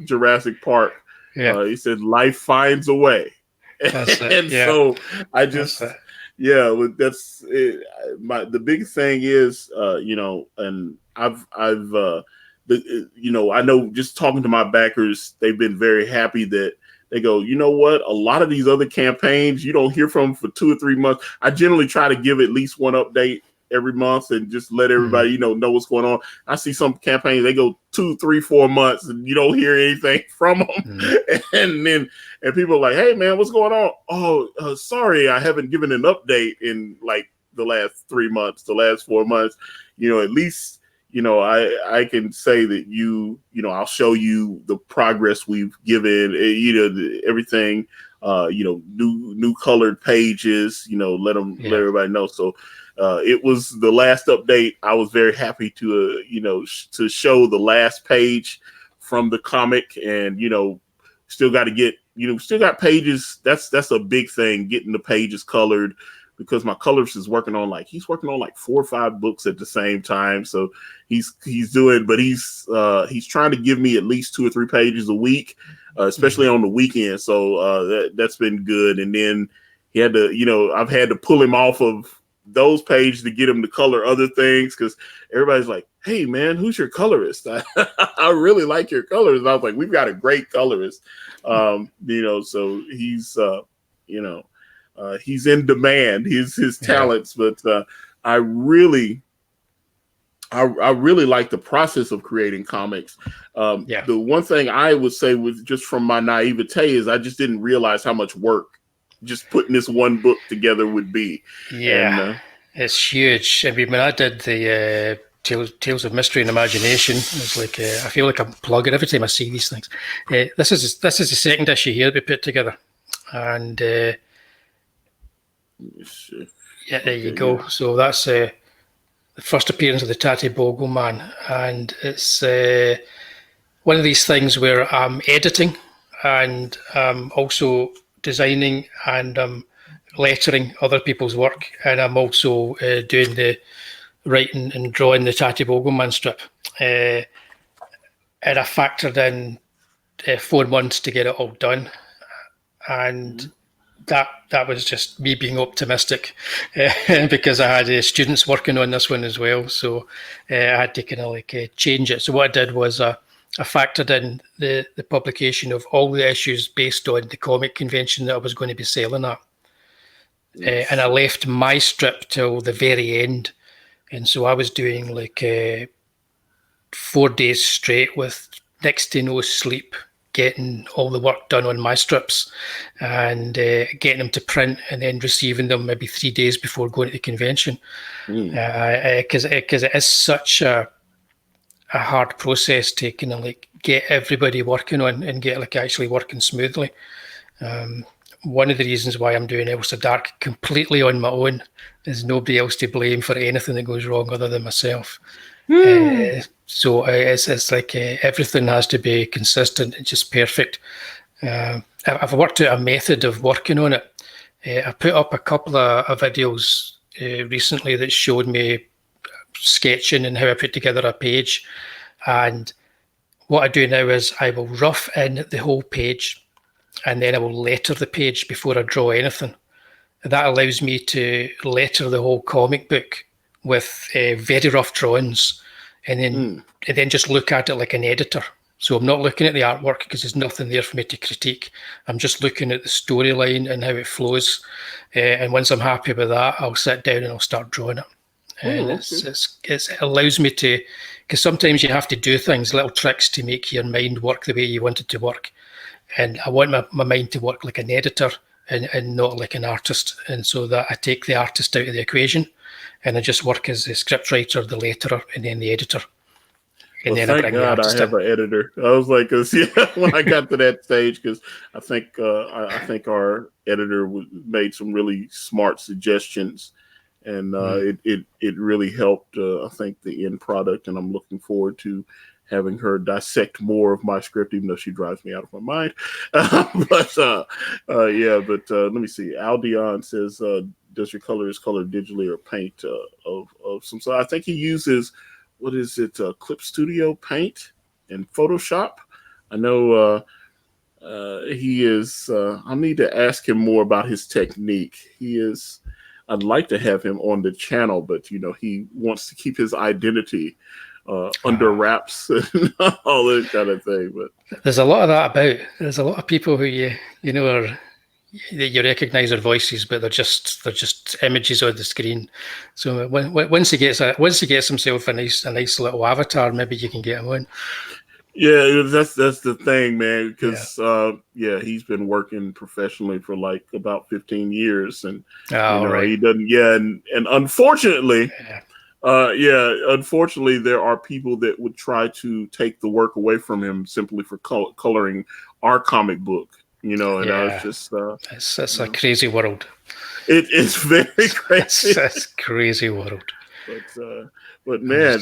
Jurassic Park, he said, "Life finds a way." That's and so I just, that's it. The big thing is, and I know just talking to my backers, they've been very happy that. They go, you know what? A lot of these other campaigns, you don't hear from for 2 or 3 months. I generally try to give at least one update every month and just let everybody, know what's going on. I see some campaigns, they go 2, 3, 4 months and you don't hear anything from them. And people are like, hey man, what's going on? Oh, sorry, I haven't given an update in like the last 3 months, the last 4 months. At least, I can say that I'll show you the progress we've given, everything, new colored pages, let everybody know. So it was the last update. I was very happy to, to show the last page from the comic and, still got to get, still got pages. That's a big thing, getting the pages colored. because my colorist is working on like 4 or 5 books at the same time. So he's trying to give me at least 2 or 3 pages a week, especially on the weekend. So that's been good. And then he had to, I've had to pull him off of those pages to get him to color other things, because everybody's like, hey man, who's your colorist? I really like your colorist. And I was like, we've got a great colorist. So he's he's in demand, his talents, but I really like the process of creating comics. The one thing I would say was, just from my naivete, is I just didn't realize how much work just putting this one book together would be. And, it's huge. I mean, when I did the Tales of Mystery and Imagination, it's like I feel like I'm plugging every time I see these things. This is the second issue here that we put together, and there you go. Yeah. So that's the first appearance of the Tatty Bogle Man, and it's one of these things where I'm editing and also designing and lettering other people's work, and I'm also doing the writing and drawing the Tatty Bogleman strip. And I factored in 4 months to get it all done, and that was just me being optimistic, because I had students working on this one as well, so I had to kind of change it. So what I did was I factored in the publication of all the issues based on the comic convention that I was going to be selling at. And I left my strip till the very end. And so I was doing 4 days straight with next to no sleep, getting all the work done on my strips and getting them to print, and then receiving them maybe 3 days before going to the convention. Because it is such a hard process to kind of get everybody working on and get actually working smoothly. One of the reasons why I'm doing AILSA Dark completely on my own is nobody else to blame for anything that goes wrong other than myself. So it's like everything has to be consistent and just perfect. I've worked out a method of working on it. I put up a couple of videos recently that showed me sketching and how I put together a page. And what I do now is I will rough in the whole page, and then I will letter the page before I draw anything. That allows me to letter the whole comic book with very rough drawings, and then just look at it like an editor. So I'm not looking at the artwork because there's nothing there for me to critique. I'm just looking at the storyline and how it flows. And once I'm happy with that, I'll sit down and I'll start drawing it. And it allows me to, because sometimes you have to do things, little tricks to make your mind work the way you want it to work. And I want my mind to work like an editor and not like an artist. And so that I take the artist out of the equation, and I just work as the scriptwriter, the letterer, and then the editor. And well, thank God I have an editor. I was like, when I got to that stage, because I think our editor made some really smart suggestions, and it really helped. I think the end product, and I'm looking forward to having her dissect more of my script, even though she drives me out of my mind. But let me see. Aldion says, does your colorist color digitally or paint of some sort? I think he uses, what is it, Clip Studio Paint and Photoshop. I know he is, I need to ask him more about his technique. I'd like to have him on the channel, but he wants to keep his identity under wraps and all that kind of thing. But there's a lot of that about. There's a lot of people who you recognize their voices, but they're just images on the screen. So once he gets himself a nice little avatar, maybe you can get him on. Yeah, that's the thing, man. Because he's been working professionally for like about 15 years, and he doesn't. Yeah, and unfortunately. Yeah. Unfortunately, there are people that would try to take the work away from him simply for coloring our comic book, and I was just... it's a crazy world. It's very crazy. It's a crazy world. But man,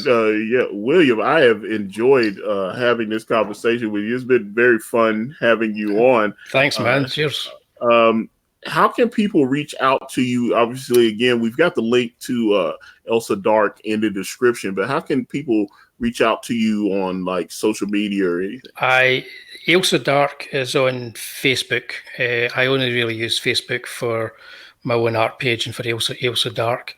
William, I have enjoyed having this conversation with you. It's been very fun having you on. Thanks, man. Cheers. how can people reach out to you? Obviously, again, we've got the link to AILSA Dark in the description, but how can people reach out to you on like social media or anything? AILSA Dark is on Facebook. I only really use Facebook for my own art page and for AILSA Dark.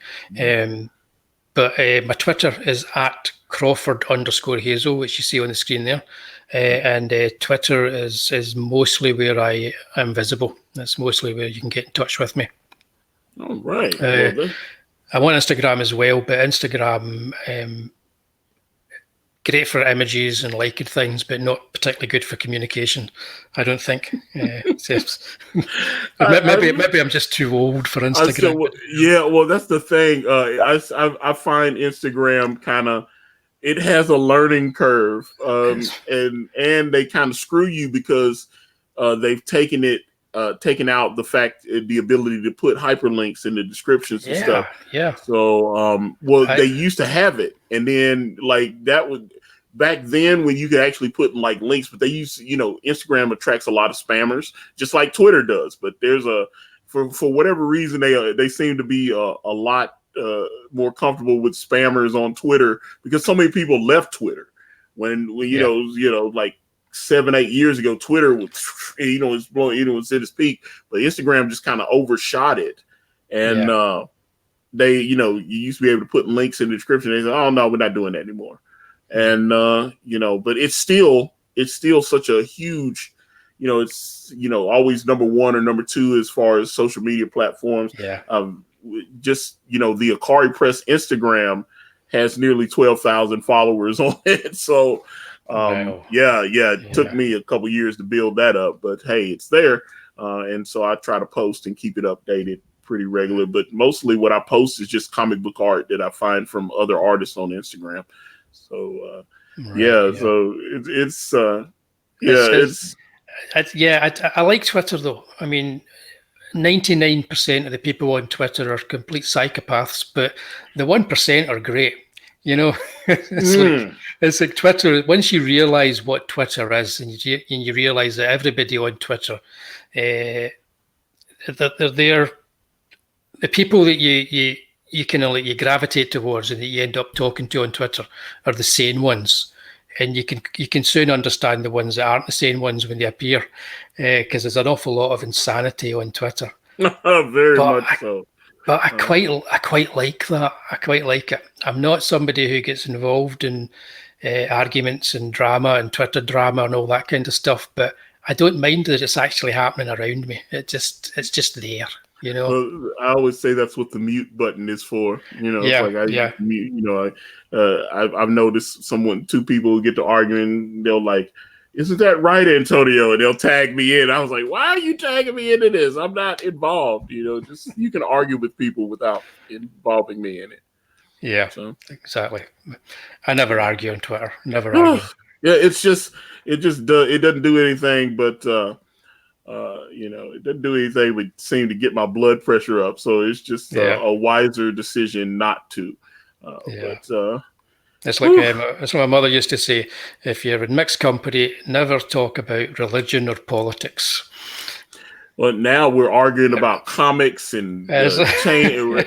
But my Twitter is at Crawford_Hazle, which you see on the screen there. And Twitter is mostly where I am visible. That's mostly where you can get in touch with me. All right. I'm on Instagram as well, but Instagram, great for images and liking things, but not particularly good for communication, I don't think. Maybe I'm just too old for Instagram. Yeah, well, that's the thing. I find Instagram kind of, it has a learning curve, and they kind of screw you because they've taken out the ability to put hyperlinks in the descriptions and stuff. Yeah. So, they used to have it, and then like that would back then when you could actually put like links, but they use, Instagram attracts a lot of spammers, just like Twitter does. But there's for whatever reason they seem to be a lot more comfortable with spammers on Twitter because so many people left Twitter when like 7-8 years ago, Twitter was, it's blowing, it was at its peak, but Instagram just kind of overshot it. And they, you used to be able to put links in the description. They said, oh no, we're not doing that anymore. And, but it's still such a huge, it's, always number one or number two as far as social media platforms. Yeah. Just, the Akari Press Instagram has nearly 12,000 followers on it. So, wow. It took me a couple years to build that up, but hey, it's there. And so I try to post and keep it updated pretty regular, but mostly what I post is just comic book art that I find from other artists on Instagram. So, so I like Twitter though. I mean, 99% of the people on Twitter are complete psychopaths, but the 1% are great. It's like Twitter. Once you realize what Twitter is, and you realize that everybody on Twitter, they're the people that you kind of you gravitate towards and that you end up talking to on Twitter are the sane ones. And you can soon understand the ones that aren't the sane ones when they appear, because there's an awful lot of insanity on Twitter. Very much so. But I quite like that. I quite like it. I'm not somebody who gets involved in arguments and drama and Twitter drama and all that kind of stuff. But I don't mind that it's actually happening around me. It's just there. Well, I always say that's what the mute button is for. It's mute. I've noticed two people get to arguing. They'll like, isn't that right, Antonio? And they'll tag me in. I was like, why are you tagging me into this? I'm not involved. Just you can argue with people without involving me in it. Yeah, so. Exactly. I never argue on Twitter. Never argue. Yeah, it doesn't do anything but it doesn't do anything but seem to get my blood pressure up. So it's just a wiser decision not to. But it's like it's what my mother used to say: if you're in mixed company, never talk about religion or politics. Well, now we're arguing about comics and everything.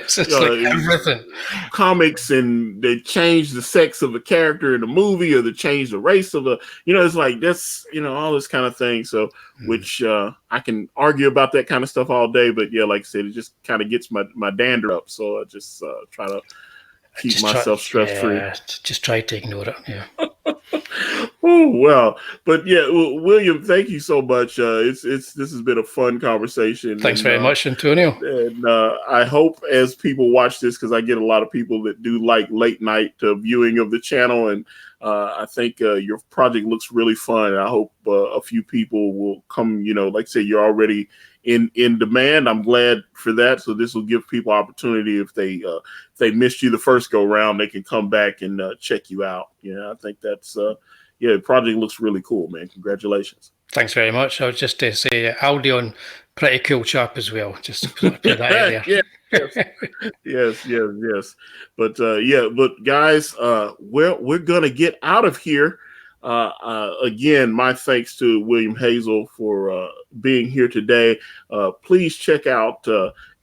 Comics, and they change the sex of a character in a movie, or they change the race of a. It's like that's all this kind of thing. So, which I can argue about that kind of stuff all day, but like I said, it just kind of gets my dander up. So I just try to keep myself stress free. Just try to ignore it. Yeah. Oh well, but William, thank you so much. This has been a fun conversation. Thanks very much, Antonio. And I hope as people watch this, because I get a lot of people that do like late night viewing of the channel, and I think your project looks really fun. I hope a few people will come. Like I say, you're already in demand. I'm glad for that. So this will give people opportunity if they missed you the first go round, they can come back and check you out. I think that's the project looks really cool, man. Congratulations. Thanks very much. I was just to say Aldion, pretty cool chap as well. Just to put that in there. Yes. But but guys, we're gonna get out of here. Again, my thanks to William Hazle for being here today. Please check out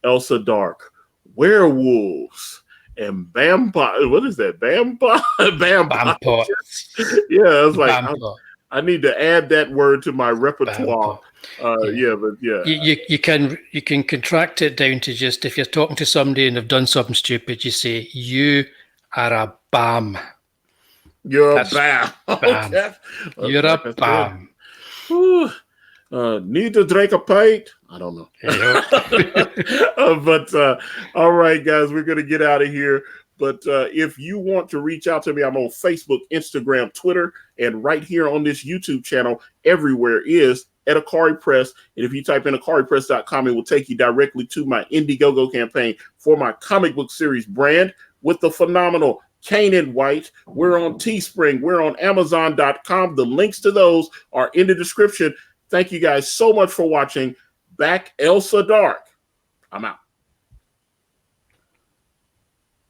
AILSA Dark, Werewolves, and Bampots. What is that? Bampots? Bampots. Yeah, I was like, Bampot. I need to add that word to my repertoire. You can contract it down to just, if you're talking to somebody and they've done something stupid, you say, you are a bam. You're a bam. Bam. You're a bam. Need to drink a pint? I don't know. But all right, guys, we're going to get out of here. But if you want to reach out to me, I'm on Facebook, Instagram, Twitter, and right here on this YouTube channel, everywhere is at Akari Press. And if you type in akaripress.com, it will take you directly to my Indiegogo campaign for my comic book series brand with the phenomenal Kanan White. We're on Teespring. We're on Amazon.com. The links to those are in the description. Thank you guys so much for watching. Back AILSA Dark. I'm out.